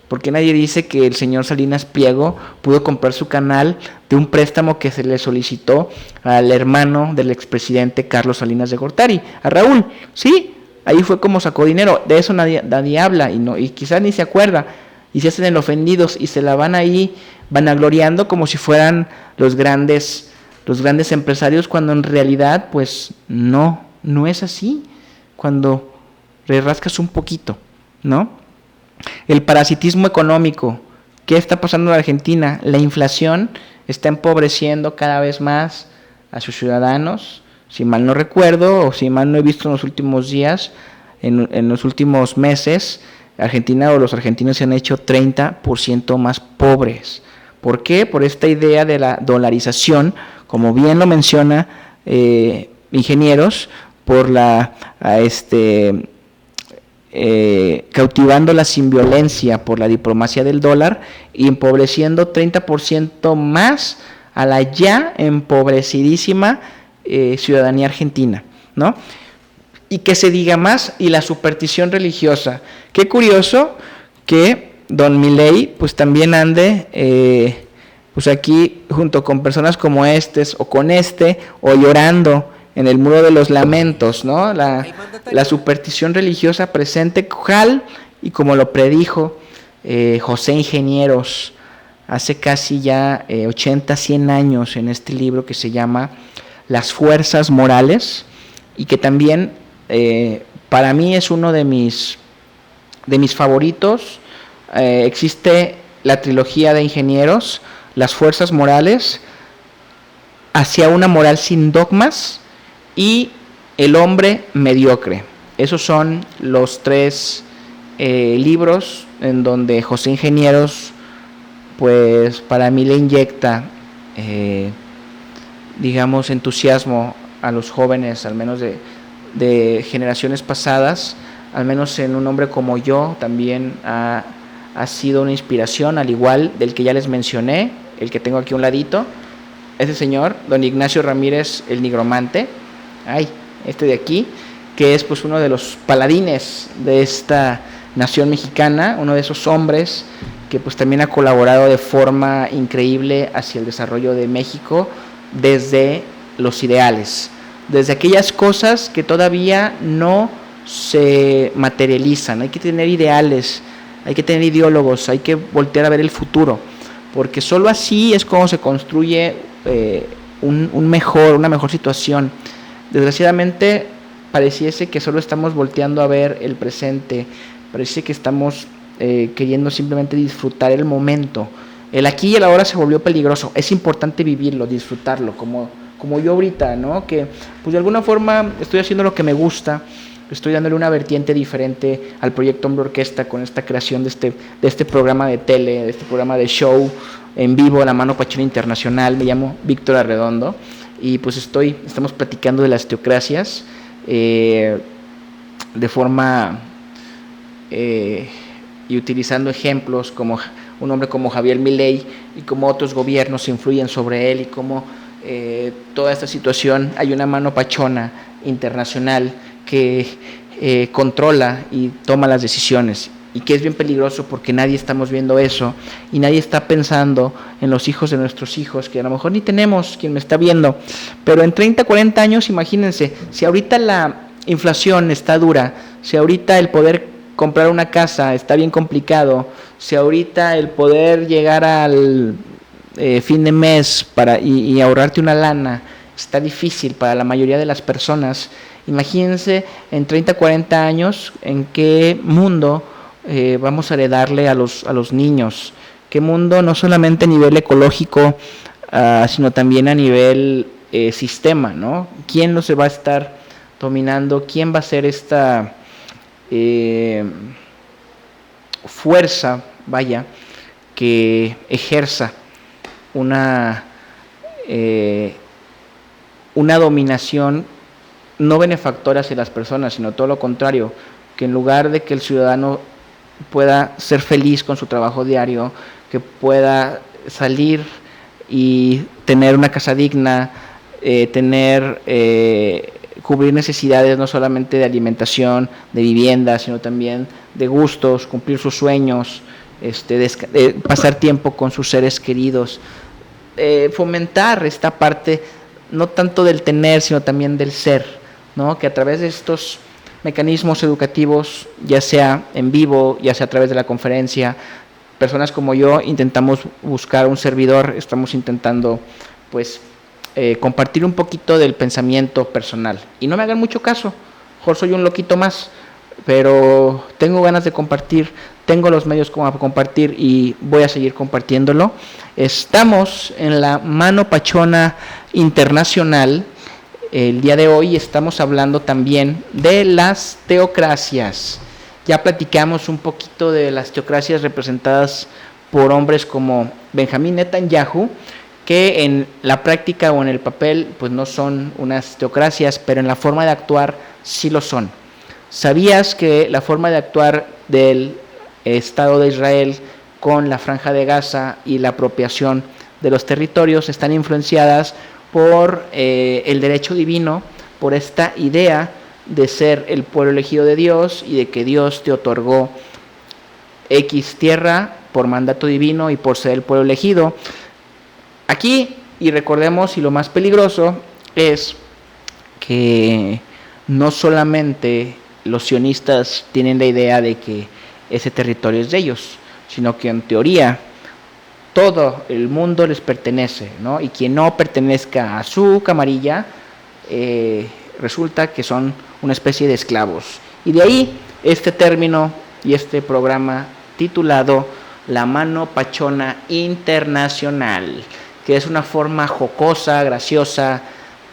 Porque nadie dice que el señor Salinas Pliego pudo comprar su canal de un préstamo que se le solicitó al hermano del expresidente Carlos Salinas de Gortari, a Raúl? Sí, ahí fue como sacó dinero. De eso nadie habla y quizás ni se acuerda. Y se hacen el ofendidos y se la van ahí vanagloriando como si fueran los grandes empresarios, cuando en realidad pues no es así. Cuando le rascas un poquito, ¿no? El parasitismo económico. ¿Qué está pasando en Argentina? La inflación está empobreciendo cada vez más a sus ciudadanos. Si mal no recuerdo, o si mal no he visto en los últimos días, en los últimos meses, Argentina o los argentinos se han hecho 30% más pobres. ¿Por qué? Por esta idea de la dolarización, como bien lo menciona ingenieros, por cautivándola sin violencia por la diplomacia del dólar y empobreciendo 30% más a la ya empobrecidísima ciudadanía argentina, ¿no? Y que se diga más, y la superstición religiosa. Qué curioso que don Milei pues también ande pues aquí junto con personas como o llorando en el muro de los lamentos, ¿no? La superstición religiosa presente, y como lo predijo José Ingenieros hace casi ya 80, 100 años en este libro que se llama Las Fuerzas Morales, y que también para mí es uno de mis favoritos. Existe la trilogía de Ingenieros, Las Fuerzas Morales, Hacia una moral sin dogmas, y El hombre mediocre. Esos son los 3 libros en donde José Ingenieros, pues para mí le inyecta, digamos, entusiasmo a los jóvenes, al menos de generaciones pasadas, al menos en un hombre como yo, también ha sido una inspiración, al igual del que ya les mencioné, el que tengo aquí a un ladito, ese señor, don Ignacio Ramírez, el nigromante, este de aquí, que es pues uno de los paladines de esta nación mexicana, uno de esos hombres que pues también ha colaborado de forma increíble hacia el desarrollo de México desde los ideales, desde aquellas cosas que todavía no se materializan. Hay que tener ideales, hay que tener ideólogos, hay que voltear a ver el futuro, porque solo así es como se construye una mejor situación. Desgraciadamente pareciese que solo estamos volteando a ver el presente, parece que estamos queriendo simplemente disfrutar el momento. El aquí y el ahora se volvió peligroso. Es importante vivirlo, disfrutarlo, como yo ahorita, ¿no? Que pues de alguna forma estoy haciendo lo que me gusta, estoy dándole una vertiente diferente al proyecto Hombre Orquesta con esta creación de este programa de tele, de este programa de show en vivo, La Mano Pachona Internacional. Me llamo Víctor Arredondo y pues estamos platicando de las teocracias de forma y utilizando ejemplos como un hombre como Javier Milei y como otros gobiernos influyen sobre él, y como toda esta situación hay una mano pachona internacional que controla y toma las decisiones, y que es bien peligroso porque nadie estamos viendo eso y nadie está pensando en los hijos de nuestros hijos, que a lo mejor ni tenemos quien me está viendo, pero en 30, 40 años, imagínense, si ahorita la inflación está dura, si ahorita el poder comprar una casa está bien complicado, si ahorita el poder llegar al fin de mes y ahorrarte una lana está difícil para la mayoría de las personas, imagínense en 30, 40 años en qué mundo vamos a heredarle a los niños, qué mundo no solamente a nivel ecológico, sino también a nivel sistema, ¿no? ¿Quién no se va a estar dominando? ¿Quién va a ser esta fuerza, vaya, que ejerza una dominación no benefactora hacia las personas, sino todo lo contrario, que en lugar de que el ciudadano pueda ser feliz con su trabajo diario, que pueda salir y tener una casa digna, cubrir necesidades no solamente de alimentación, de vivienda, sino también de gustos, cumplir sus sueños, pasar tiempo con sus seres queridos, fomentar esta parte no tanto del tener, sino también del ser, ¿no? Que a través de estos mecanismos educativos, ya sea en vivo, ya sea a través de la conferencia, personas como yo intentamos buscar un servidor, estamos intentando pues compartir un poquito del pensamiento personal. Y no me hagan mucho caso, mejor soy un loquito más, pero tengo ganas de compartir, tengo los medios como para compartir y voy a seguir compartiéndolo. Estamos en la Mano Pachona Internacional. El día de hoy estamos hablando también de las teocracias. Ya platicamos un poquito de las teocracias representadas por hombres como Benjamín Netanyahu, que en la práctica o en el papel pues no son unas teocracias, pero en la forma de actuar sí lo son. ¿Sabías que la forma de actuar del Estado de Israel con la Franja de Gaza y la apropiación de los territorios están influenciadas por el derecho divino, por esta idea de ser el pueblo elegido de Dios y de que Dios te otorgó X tierra por mandato divino y por ser el pueblo elegido? Aquí, y recordemos, y lo más peligroso es que no solamente los sionistas tienen la idea de que ese territorio es de ellos, sino que en teoría todo el mundo les pertenece, ¿no? Y quien no pertenezca a su camarilla, resulta que son una especie de esclavos. Y de ahí este término y este programa titulado La Mano Pachona Internacional, que es una forma jocosa, graciosa,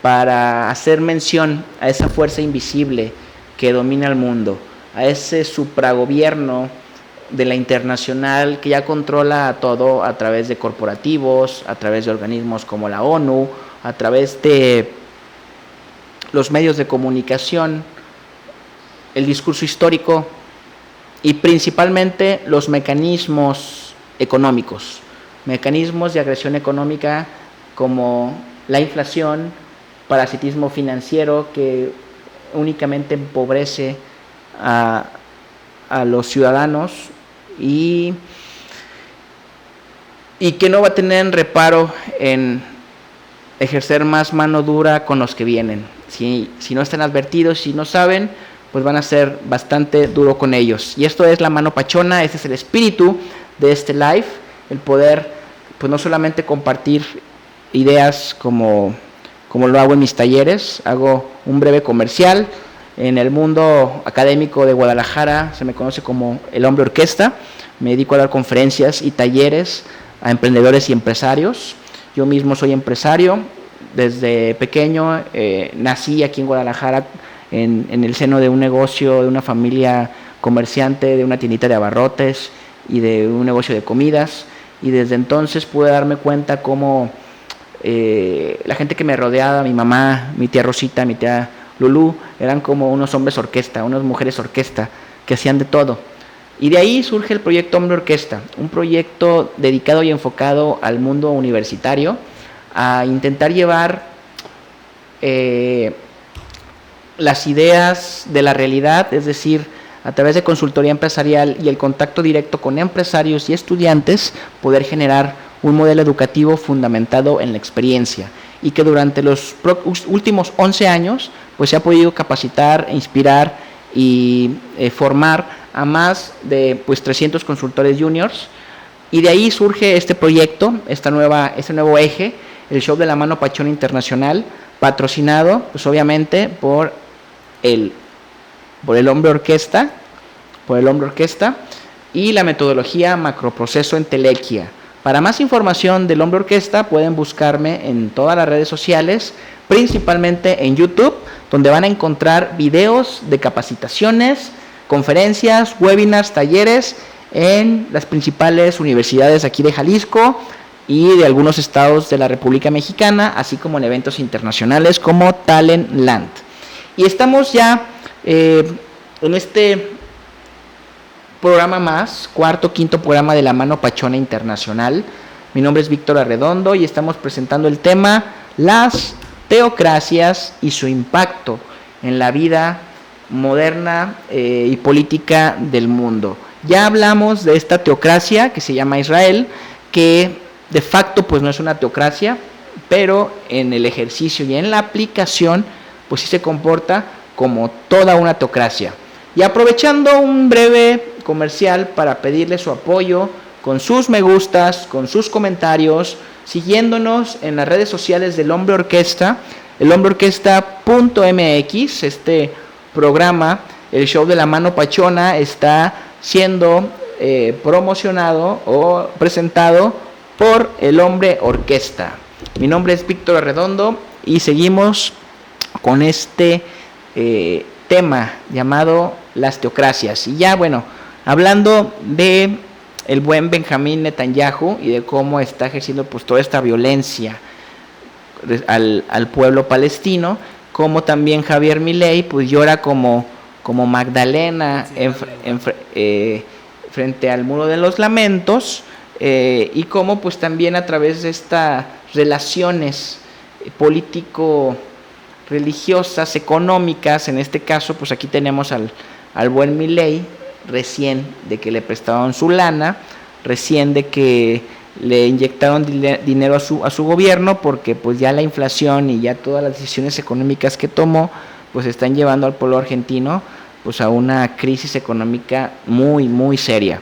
para hacer mención a esa fuerza invisible que domina el mundo, a ese supragobierno de la internacional que ya controla todo a través de corporativos, a través de organismos como la ONU, a través de los medios de comunicación, el discurso histórico y principalmente los mecanismos económicos, mecanismos de agresión económica como la inflación, parasitismo financiero que únicamente empobrece a los ciudadanos y que no va a tener reparo en ejercer más mano dura con los que vienen. Si no están advertidos, si no saben, pues van a ser bastante duro con ellos. Y esto es la Mano Pachona, este es el espíritu de este live, el poder pues no solamente compartir ideas como lo hago en mis talleres, hago un breve comercial. En el mundo académico de Guadalajara se me conoce como el hombre orquesta. Me dedico a dar conferencias y talleres a emprendedores y empresarios. Yo mismo soy empresario. Desde pequeño nací aquí en Guadalajara en el seno de un negocio, de una familia comerciante, de una tiendita de abarrotes y de un negocio de comidas. Y desde entonces pude darme cuenta cómo la gente que me rodeaba, mi mamá, mi tía Rosita, mi tía Lulú, eran como unos hombres orquesta, unas mujeres orquesta, que hacían de todo. Y de ahí surge el proyecto Hombre Orquesta, un proyecto dedicado y enfocado al mundo universitario, a intentar llevar las ideas de la realidad, es decir, a través de consultoría empresarial y el contacto directo con empresarios y estudiantes, poder generar un modelo educativo fundamentado en la experiencia, y que durante los últimos 11 años pues se ha podido capacitar, inspirar y formar a más de 300 consultores juniors. Y de ahí surge este proyecto, este nuevo eje, el show de la Mano Pachona Internacional, patrocinado pues obviamente por el hombre orquesta, y la metodología macroproceso entelequia. Para más información del hombre orquesta pueden buscarme en todas las redes sociales, principalmente en YouTube, donde van a encontrar videos de capacitaciones, conferencias, webinars, talleres en las principales universidades aquí de Jalisco y de algunos estados de la República Mexicana, así como en eventos internacionales como Talent Land. Y estamos ya en este programa más, quinto programa de la Mano Pachona Internacional. Mi nombre es Víctor Arredondo y estamos presentando el tema las teocracias y su impacto en la vida moderna y política del mundo. Ya hablamos de esta teocracia que se llama Israel, que de facto pues no es una teocracia, pero en el ejercicio y en la aplicación pues sí se comporta como toda una teocracia. Y aprovechando un breve comercial para pedirle su apoyo con sus me gustas, con sus comentarios, siguiéndonos en las redes sociales del Hombre Orquesta, el hombreorquesta.mx. Este programa, el show de la Mano Pachona, está siendo promocionado o presentado por el Hombre Orquesta. Mi nombre es Víctor Arredondo y seguimos con este tema llamado las teocracias. Y ya, bueno, hablando de el buen Benjamín Netanyahu y de cómo está ejerciendo pues toda esta violencia al pueblo palestino, como también Javier Milei pues llora como Magdalena frente al muro de los lamentos, y cómo pues también a través de estas relaciones político-religiosas, económicas, en este caso pues aquí tenemos al buen Milei, recién de que le prestaron su lana, recién de que le inyectaron dinero a su gobierno, porque pues ya la inflación y ya todas las decisiones económicas que tomó pues están llevando al pueblo argentino pues a una crisis económica muy muy seria.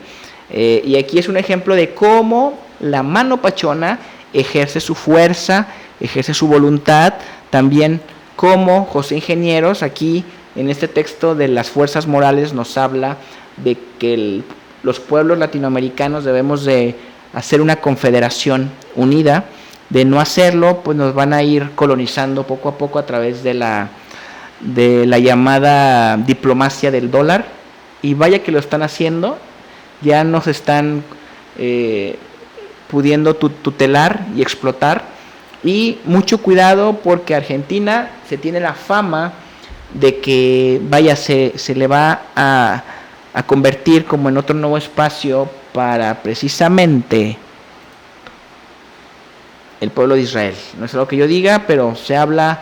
Y aquí es un ejemplo de cómo la Mano Pachona ejerce su fuerza, ejerce su voluntad, también como José Ingenieros aquí en este texto de las fuerzas morales nos habla de que los pueblos latinoamericanos debemos de hacer una confederación unida. De no hacerlo, pues nos van a ir colonizando poco a poco a través de la llamada diplomacia del dólar, y vaya que lo están haciendo. Ya nos están pudiendo tutelar y explotar, y mucho cuidado porque Argentina se tiene la fama de que se le va a convertir como en otro nuevo espacio para precisamente el pueblo de Israel. No es algo que yo diga, pero se habla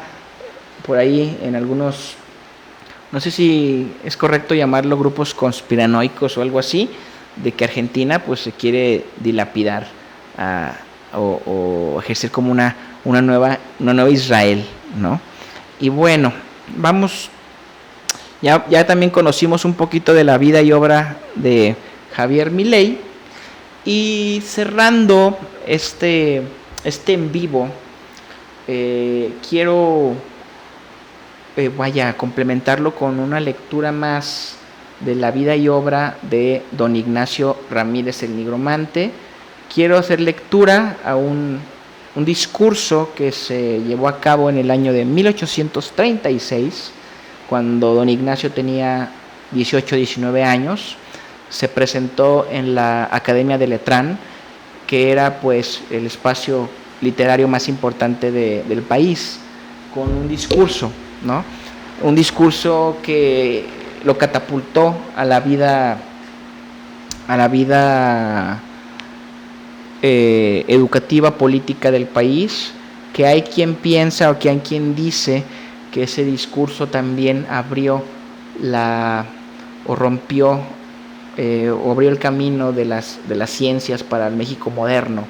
por ahí en algunos, no sé si es correcto llamarlo grupos conspiranoicos o algo así, de que Argentina pues se quiere dilapidar o ejercer como una nueva Israel, ¿no? Y bueno, vamos. Ya también conocimos un poquito de la vida y obra de Javier Milei, y cerrando este en vivo, quiero complementarlo con una lectura más de la vida y obra de don Ignacio Ramírez el Nigromante. Quiero hacer lectura a un discurso que se llevó a cabo en el año de 1836, cuando don Ignacio tenía 18, 19 años. Se presentó en la Academia de Letrán, que era pues el espacio literario más importante del país, con un discurso, ¿no? Un discurso que lo catapultó a la vida educativa, política del país, que hay quien piensa o que hay quien dice que ese discurso también abrió abrió el camino de las ciencias para el México moderno,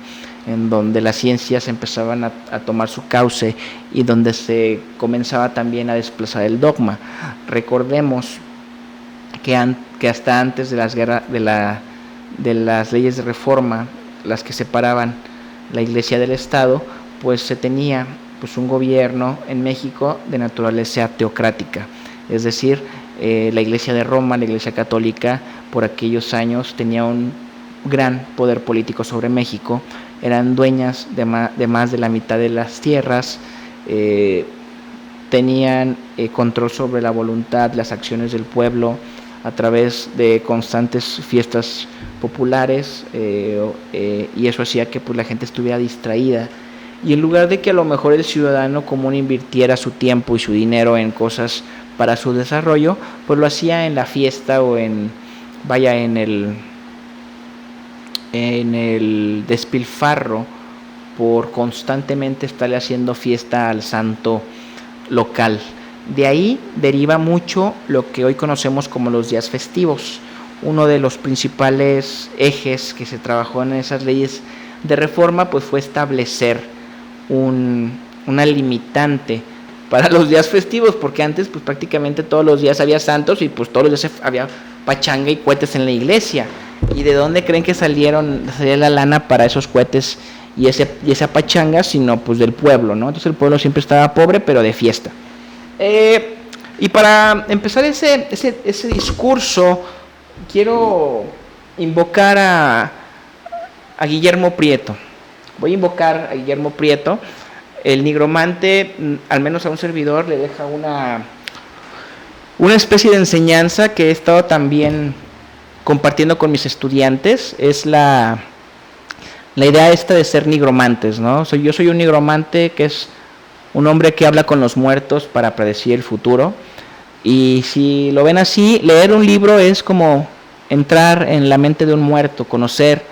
en donde las ciencias empezaban a tomar su cauce y donde se comenzaba también a desplazar el dogma. Recordemos que hasta antes de las leyes de reforma, las que separaban la Iglesia del Estado, pues se tenía pues un gobierno en México de naturaleza teocrática, es decir, la Iglesia de Roma, la Iglesia Católica, por aquellos años tenía un gran poder político sobre México, eran dueñas de más de la mitad de las tierras, tenían control sobre la voluntad, las acciones del pueblo, a través de constantes fiestas populares, y eso hacía que pues la gente estuviera distraída, y en lugar de que a lo mejor el ciudadano común invirtiera su tiempo y su dinero en cosas para su desarrollo, pues lo hacía en la fiesta o en el despilfarro por constantemente estarle haciendo fiesta al santo local. De ahí deriva mucho lo que hoy conocemos como los días festivos. Uno de los principales ejes que se trabajó en esas leyes de reforma pues fue establecer una limitante para los días festivos, porque antes pues prácticamente todos los días había santos y pues todos los días había pachanga y cohetes en la iglesia. ¿Y de dónde creen que salía la lana para esos cohetes y esa pachanga? Sino pues del pueblo, ¿no? Entonces el pueblo siempre estaba pobre, pero de fiesta. Y para empezar ese discurso, quiero invocar a Guillermo Prieto. Voy a invocar a Guillermo Prieto. El nigromante, al menos a un servidor, le deja una especie de enseñanza que he estado también compartiendo con mis estudiantes. Es la idea esta de ser nigromantes, ¿no? Yo soy un nigromante, que es un hombre que habla con los muertos para predecir el futuro. Y si lo ven así, leer un libro es como entrar en la mente de un muerto, conocer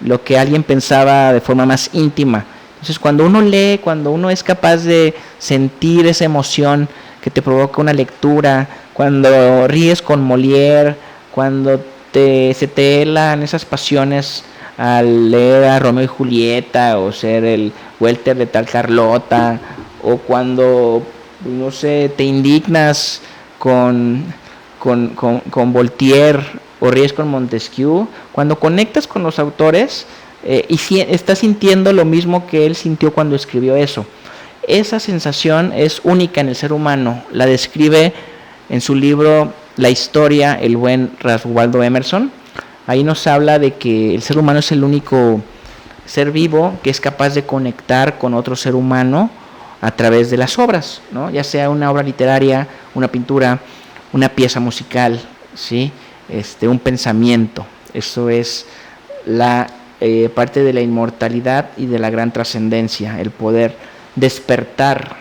lo que alguien pensaba de forma más íntima. Entonces, cuando uno lee, cuando uno es capaz de sentir esa emoción que te provoca una lectura, cuando ríes con Molière, cuando se te helan esas pasiones al leer a Romeo y Julieta, o ser el welter de tal Carlota, o cuando, no sé, te indignas con Voltaire o ríes con Montesquieu, cuando conectas con los autores y estás sintiendo lo mismo que él sintió cuando escribió eso. Esa sensación es única en el ser humano. La describe en su libro La Historia el buen Ralph Waldo Emerson. Ahí nos habla de que el ser humano es el único ser vivo que es capaz de conectar con otro ser humano a través de las obras, ¿no? Ya sea una obra literaria, una pintura, una pieza musical, ¿sí? Un pensamiento. Eso es la parte de la inmortalidad y de la gran trascendencia, el poder despertar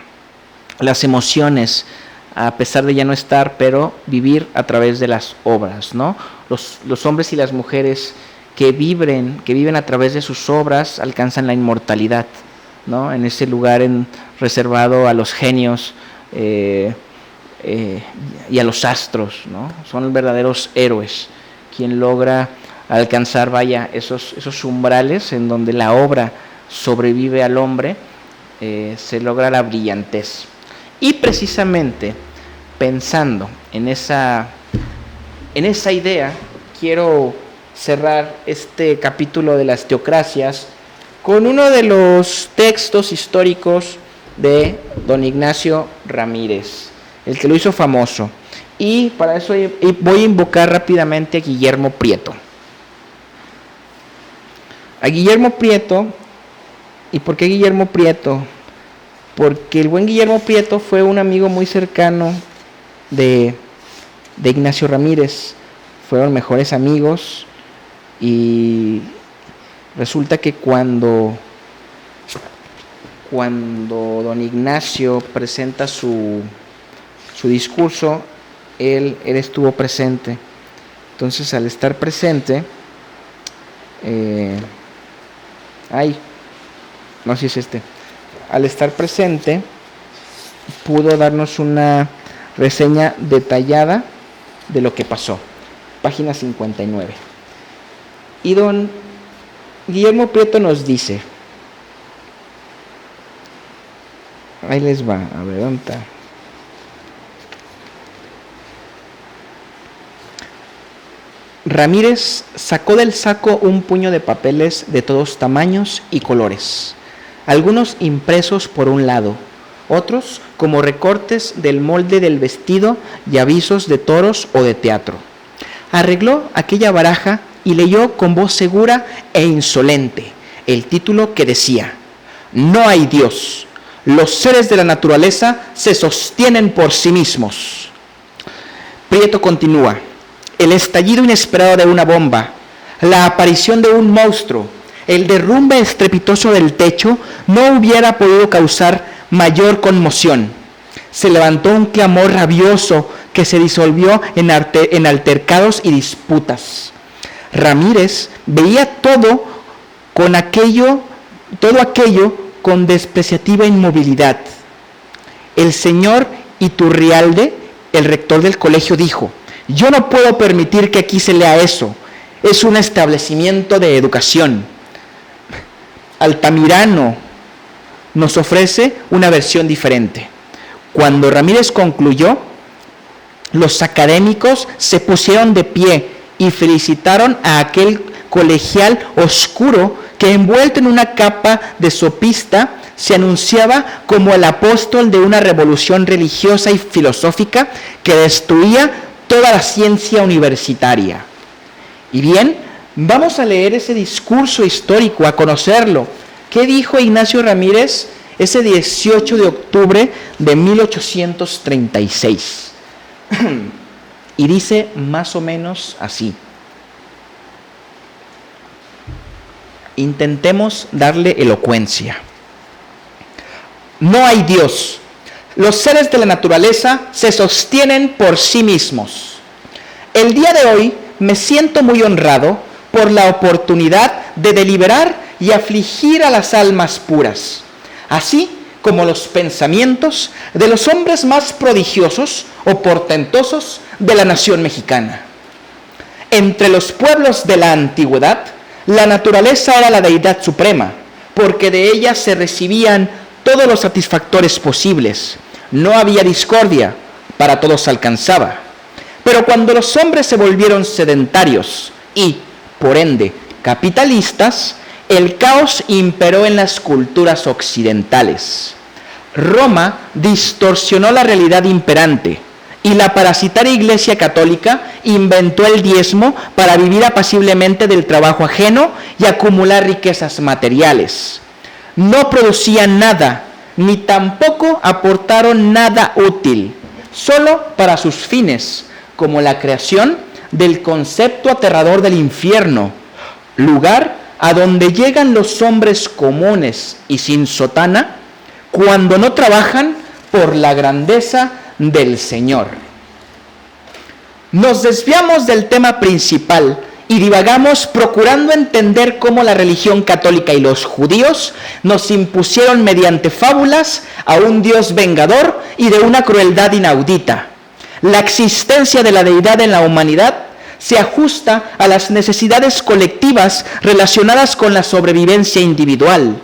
las emociones a pesar de ya no estar, pero vivir a través de las obras, ¿no? Los hombres y las mujeres que viven a través de sus obras alcanzan la inmortalidad, ¿no? En ese lugar reservado a los genios y a los astros, ¿no? Son verdaderos héroes quien logra alcanzar, esos umbrales en donde la obra sobrevive al hombre, se logra la brillantez. Y precisamente pensando en esa idea, quiero cerrar este capítulo de las teocracias con uno de los textos históricos de don Ignacio Ramírez, el que lo hizo famoso. Y para eso voy a invocar rápidamente a Guillermo Prieto. A Guillermo Prieto. ¿Y por qué Guillermo Prieto? Porque el buen Guillermo Prieto fue un amigo muy cercano de Ignacio Ramírez. Fueron mejores amigos, y resulta que cuando don Ignacio presenta su discurso, él estuvo presente. Entonces, al estar presente, no sé si es al estar presente, pudo darnos una reseña detallada de lo que pasó. Página 59. Y don Guillermo Prieto nos dice, ahí les va, a ver, ¿dónde está? Ramírez sacó del saco un puño de papeles de todos tamaños y colores, algunos impresos por un lado, otros como recortes del molde del vestido y avisos de toros o de teatro. Arregló aquella baraja y leyó con voz segura e insolente el título que decía: No hay Dios, los seres de la naturaleza se sostienen por sí mismos. Prieto continúa: el estallido inesperado de una bomba, la aparición de un monstruo, el derrumbe estrepitoso del techo no hubiera podido causar mayor conmoción. Se levantó un clamor rabioso que se disolvió en altercados y disputas. Ramírez veía todo aquello con despreciativa inmovilidad. El señor Iturrialde, el rector del colegio, dijo: yo no puedo permitir que aquí se lea eso. Es un establecimiento de educación. Altamirano nos ofrece una versión diferente. Cuando Ramírez concluyó, los académicos se pusieron de pie y felicitaron a aquel colegial oscuro que, envuelto en una capa de sopista, se anunciaba como el apóstol de una revolución religiosa y filosófica que destruía toda la ciencia universitaria. Y bien, vamos a leer ese discurso histórico, a conocerlo. ¿Qué dijo Ignacio Ramírez ese 18 de octubre de 1836? Y dice más o menos así. Intentemos darle elocuencia. No hay Dios. Los seres de la naturaleza se sostienen por sí mismos. El día de hoy me siento muy honrado por la oportunidad de deliberar y afligir a las almas puras, así como los pensamientos de los hombres más prodigiosos o portentosos de la nación mexicana. Entre los pueblos de la antigüedad, la naturaleza era la deidad suprema, porque de ella se recibían todos los satisfactores posibles. No había discordia, para todos alcanzaba. Pero cuando los hombres se volvieron sedentarios y, por ende, capitalistas, el caos imperó en las culturas occidentales. Roma distorsionó la realidad imperante y la parasitaria Iglesia Católica inventó el diezmo para vivir apaciblemente del trabajo ajeno y acumular riquezas materiales. No producían nada, ni tampoco aportaron nada útil, solo para sus fines, como la creación del concepto aterrador del infierno, lugar a donde llegan los hombres comunes y sin sotana cuando no trabajan por la grandeza del Señor. Nos desviamos del tema principal y divagamos procurando entender cómo la religión católica y los judíos nos impusieron mediante fábulas a un Dios vengador y de una crueldad inaudita. La existencia de la deidad en la humanidad se ajusta a las necesidades colectivas relacionadas con la sobrevivencia individual.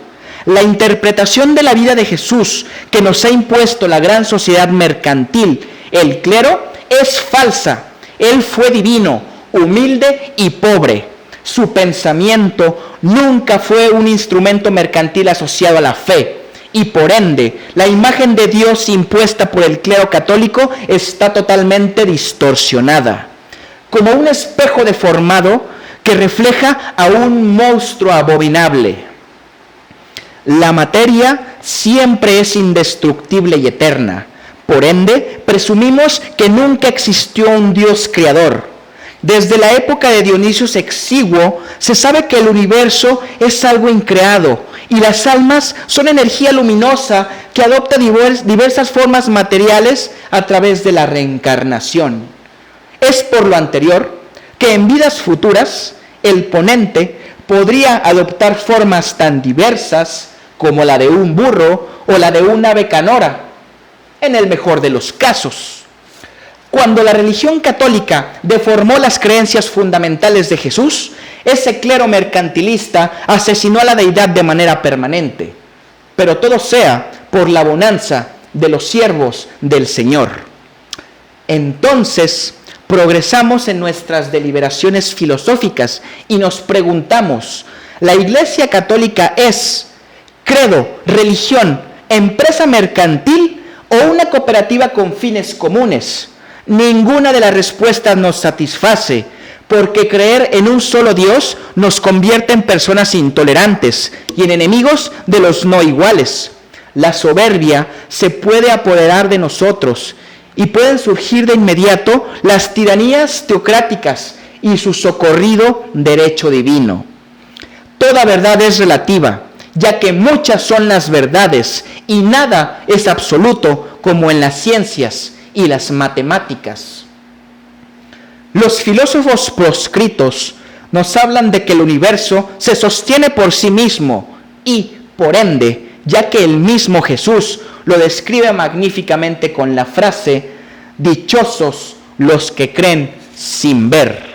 La interpretación de la vida de Jesús que nos ha impuesto la gran sociedad mercantil, el clero, es falsa. Él fue divino, humilde y pobre. Su pensamiento nunca fue un instrumento mercantil asociado a la fe. Y por ende, la imagen de Dios impuesta por el clero católico está totalmente distorsionada, como un espejo deformado que refleja a un monstruo abominable. La materia siempre es indestructible y eterna. Por ende, presumimos que nunca existió un Dios creador. Desde la época de Dionisio Exiguo, se sabe que el universo es algo increado y las almas son energía luminosa que adopta diversas formas materiales a través de la reencarnación. Es por lo anterior que en vidas futuras el ponente podría adoptar formas tan diversas como la de un burro o la de un ave canora, en el mejor de los casos. Cuando la religión católica deformó las creencias fundamentales de Jesús, ese clero mercantilista asesinó a la deidad de manera permanente. Pero todo sea por la bonanza de los siervos del Señor. Entonces, progresamos en nuestras deliberaciones filosóficas y nos preguntamos, ¿la Iglesia Católica es credo, religión, empresa mercantil o una cooperativa con fines comunes? Ninguna de las respuestas nos satisface, porque creer en un solo Dios nos convierte en personas intolerantes y en enemigos de los no iguales. La soberbia se puede apoderar de nosotros y pueden surgir de inmediato las tiranías teocráticas y su socorrido derecho divino. Toda verdad es relativa, ya que muchas son las verdades y nada es absoluto, como en las ciencias y las matemáticas. Los filósofos proscritos nos hablan de que el universo se sostiene por sí mismo y, por ende, ya que el mismo Jesús lo describe magníficamente con la frase: dichosos los que creen sin ver.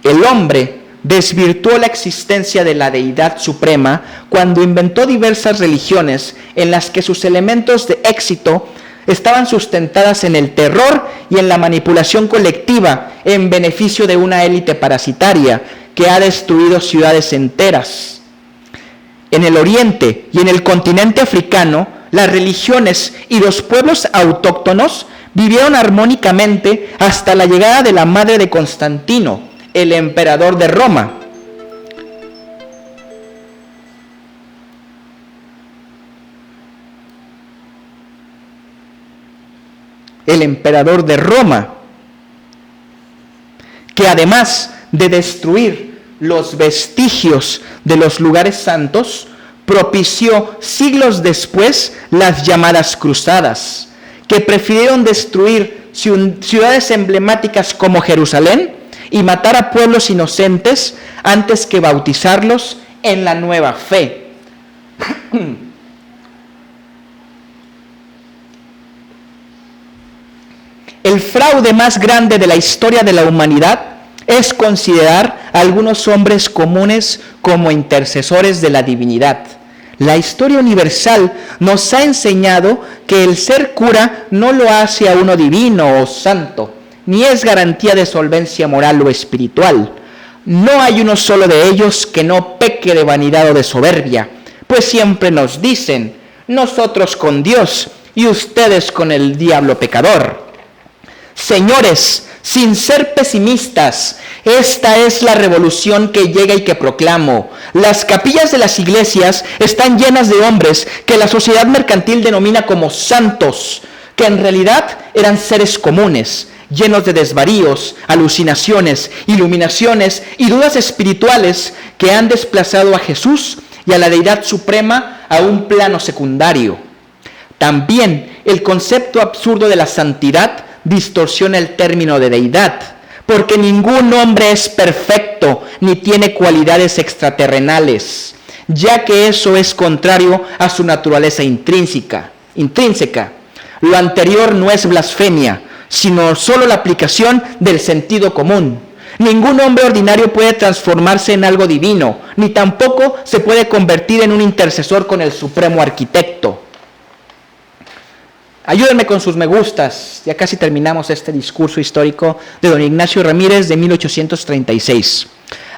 El hombre desvirtuó la existencia de la deidad suprema cuando inventó diversas religiones en las que sus elementos de éxito estaban sustentadas en el terror y en la manipulación colectiva en beneficio de una élite parasitaria que ha destruido ciudades enteras. En el Oriente y en el continente africano, las religiones y los pueblos autóctonos vivieron armónicamente hasta la llegada de la madre de Constantino, el emperador de Roma. El emperador de Roma, que además de destruir los vestigios de los lugares santos, propició siglos después las llamadas cruzadas, que prefirieron destruir ciudades emblemáticas como Jerusalén y matar a pueblos inocentes antes que bautizarlos en la nueva fe. El fraude más grande de la historia de la humanidad es considerar a algunos hombres comunes como intercesores de la divinidad. La historia universal nos ha enseñado que el ser cura no lo hace a uno divino o santo, ni es garantía de solvencia moral o espiritual. No hay uno solo de ellos que no peque de vanidad o de soberbia, pues siempre nos dicen: nosotros con Dios y ustedes con el diablo pecador. Señores, sin ser pesimistas, esta es la revolución que llega y que proclamo. Las capillas de las iglesias están llenas de hombres que la sociedad mercantil denomina como santos, que en realidad eran seres comunes, llenos de desvaríos, alucinaciones, iluminaciones y dudas espirituales que han desplazado a Jesús y a la deidad suprema a un plano secundario. También el concepto absurdo de la santidad distorsiona el término de deidad, porque ningún hombre es perfecto ni tiene cualidades extraterrenales, ya que eso es contrario a su naturaleza intrínseca. Lo anterior no es blasfemia, sino solo la aplicación del sentido común. Ningún hombre ordinario puede transformarse en algo divino, ni tampoco se puede convertir en un intercesor con el supremo arquitecto. Ayúdenme con sus me gustas, ya casi terminamos este discurso histórico de don Ignacio Ramírez de 1836.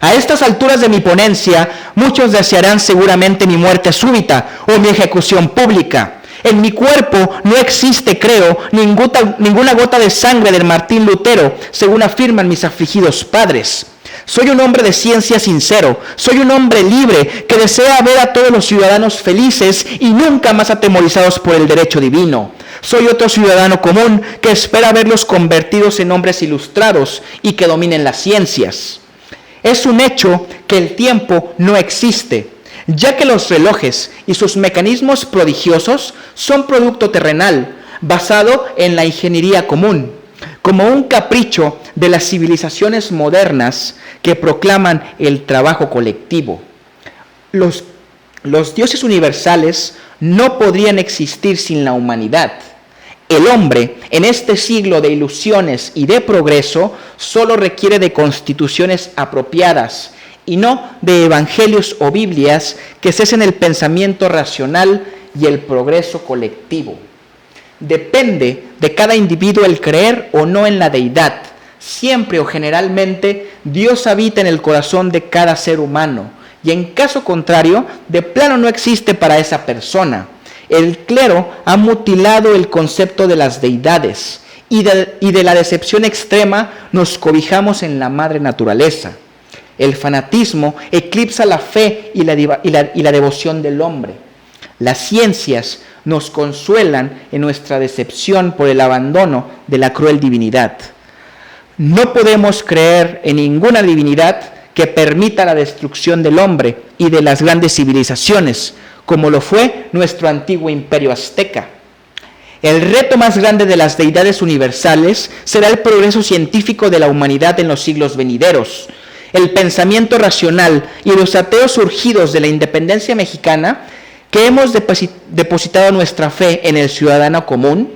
A estas alturas de mi ponencia, muchos desearán seguramente mi muerte súbita o mi ejecución pública. En mi cuerpo no existe, creo, ninguna gota de sangre del Martín Lutero, según afirman mis afligidos padres. Soy un hombre de ciencia sincero, soy un hombre libre que desea ver a todos los ciudadanos felices y nunca más atemorizados por el derecho divino. Soy otro ciudadano común que espera verlos convertidos en hombres ilustrados y que dominen las ciencias. Es un hecho que el tiempo no existe, ya que los relojes y sus mecanismos prodigiosos son producto terrenal, basado en la ingeniería común, como un capricho de las civilizaciones modernas que proclaman el trabajo colectivo. Los dioses universales no podrían existir sin la humanidad. El hombre, en este siglo de ilusiones y de progreso, solo requiere de constituciones apropiadas y no de evangelios o Biblias que cesen el pensamiento racional y el progreso colectivo. Depende de cada individuo el creer o no en la deidad. Siempre o generalmente, Dios habita en el corazón de cada ser humano, y en caso contrario, de plano no existe para esa persona. El clero ha mutilado el concepto de las deidades, y de la decepción extrema nos cobijamos en la madre naturaleza. El fanatismo eclipsa la fe y la devoción del hombre. Las ciencias nos consuelan en nuestra decepción por el abandono de la cruel divinidad. No podemos creer en ninguna divinidad que permita la destrucción del hombre y de las grandes civilizaciones, como lo fue nuestro antiguo imperio azteca. El reto más grande de las deidades universales será el progreso científico de la humanidad en los siglos venideros. El pensamiento racional y los ateos surgidos de la independencia mexicana, que hemos depositado nuestra fe en el ciudadano común,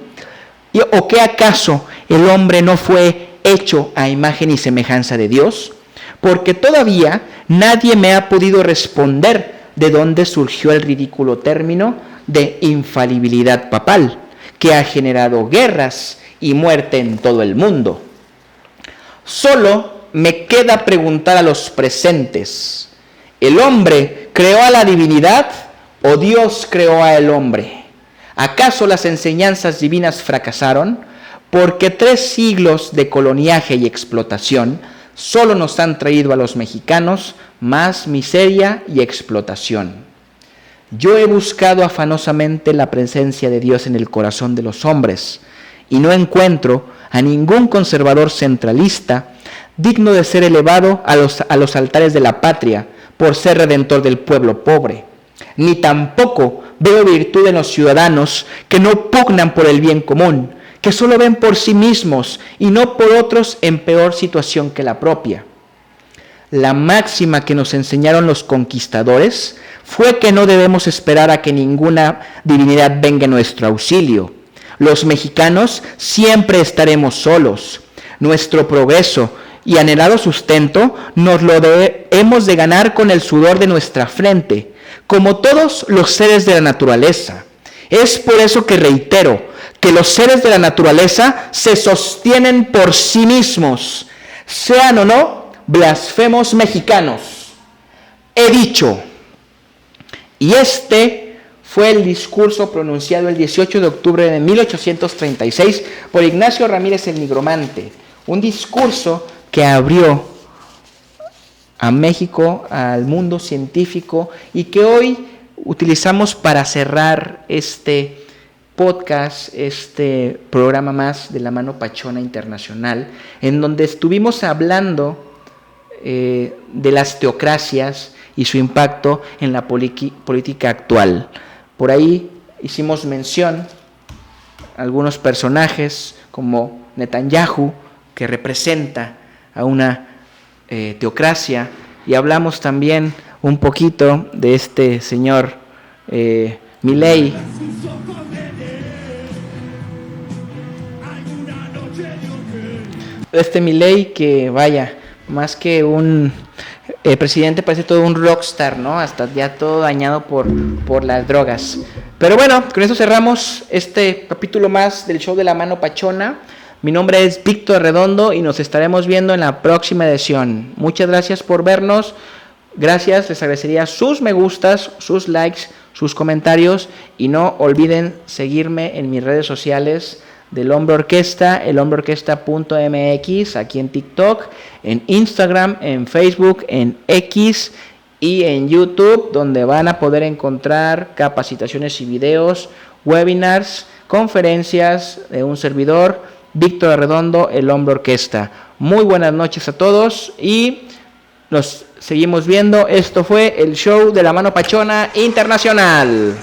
¿o que acaso el hombre no fue hecho a imagen y semejanza de Dios? Porque todavía nadie me ha podido responder de dónde surgió el ridículo término de infalibilidad papal, que ha generado guerras y muerte en todo el mundo. Solo me queda preguntar a los presentes, ¿el hombre creó a la divinidad o Dios creó al hombre? ¿Acaso las enseñanzas divinas fracasaron? Porque 3 siglos de coloniaje y explotación solo nos han traído a los mexicanos más miseria y explotación. Yo he buscado afanosamente la presencia de Dios en el corazón de los hombres y no encuentro a ningún conservador centralista digno de ser elevado a los altares de la patria por ser redentor del pueblo pobre. Ni tampoco veo virtud en los ciudadanos que no pugnan por el bien común, que solo ven por sí mismos y no por otros en peor situación que la propia. La máxima que nos enseñaron los conquistadores fue que no debemos esperar a que ninguna divinidad venga en nuestro auxilio. Los mexicanos siempre estaremos solos. Nuestro progreso y anhelado sustento nos lo hemos de ganar con el sudor de nuestra frente, como todos los seres de la naturaleza. Es por eso que reitero que los seres de la naturaleza se sostienen por sí mismos, sean o no blasfemos mexicanos. He dicho. Y este fue el discurso pronunciado el 18 de octubre de 1836 por Ignacio Ramírez el Nigromante, un discurso que abrió a México, al mundo científico, y que hoy utilizamos para cerrar este podcast, este programa más de la Mano Pachona Internacional, en donde estuvimos hablando de las teocracias y su impacto en la política actual. Por ahí hicimos mención a algunos personajes como Netanyahu, que representa a una teocracia, y hablamos también un poquito de este señor Milei. Este Milei que vaya, más que un presidente, parece todo un rockstar, ¿no? Hasta ya todo dañado por las drogas. Pero bueno, con eso cerramos este capítulo más del show de la Mano Pachona. Mi nombre es Víctor Redondo y nos estaremos viendo en la próxima edición. Muchas gracias por vernos. Gracias, les agradecería sus me gustas, sus likes, sus comentarios, y no olviden seguirme en mis redes sociales del Hombre Orquesta, elhombreorquesta.mx, aquí en TikTok, en Instagram, en Facebook, en X y en YouTube, donde van a poder encontrar capacitaciones y videos, webinars, conferencias de un servidor, Víctor Arredondo, el Hombre Orquesta. Muy buenas noches a todos y nos seguimos viendo. Esto fue el show de la Mano Pachona Internacional.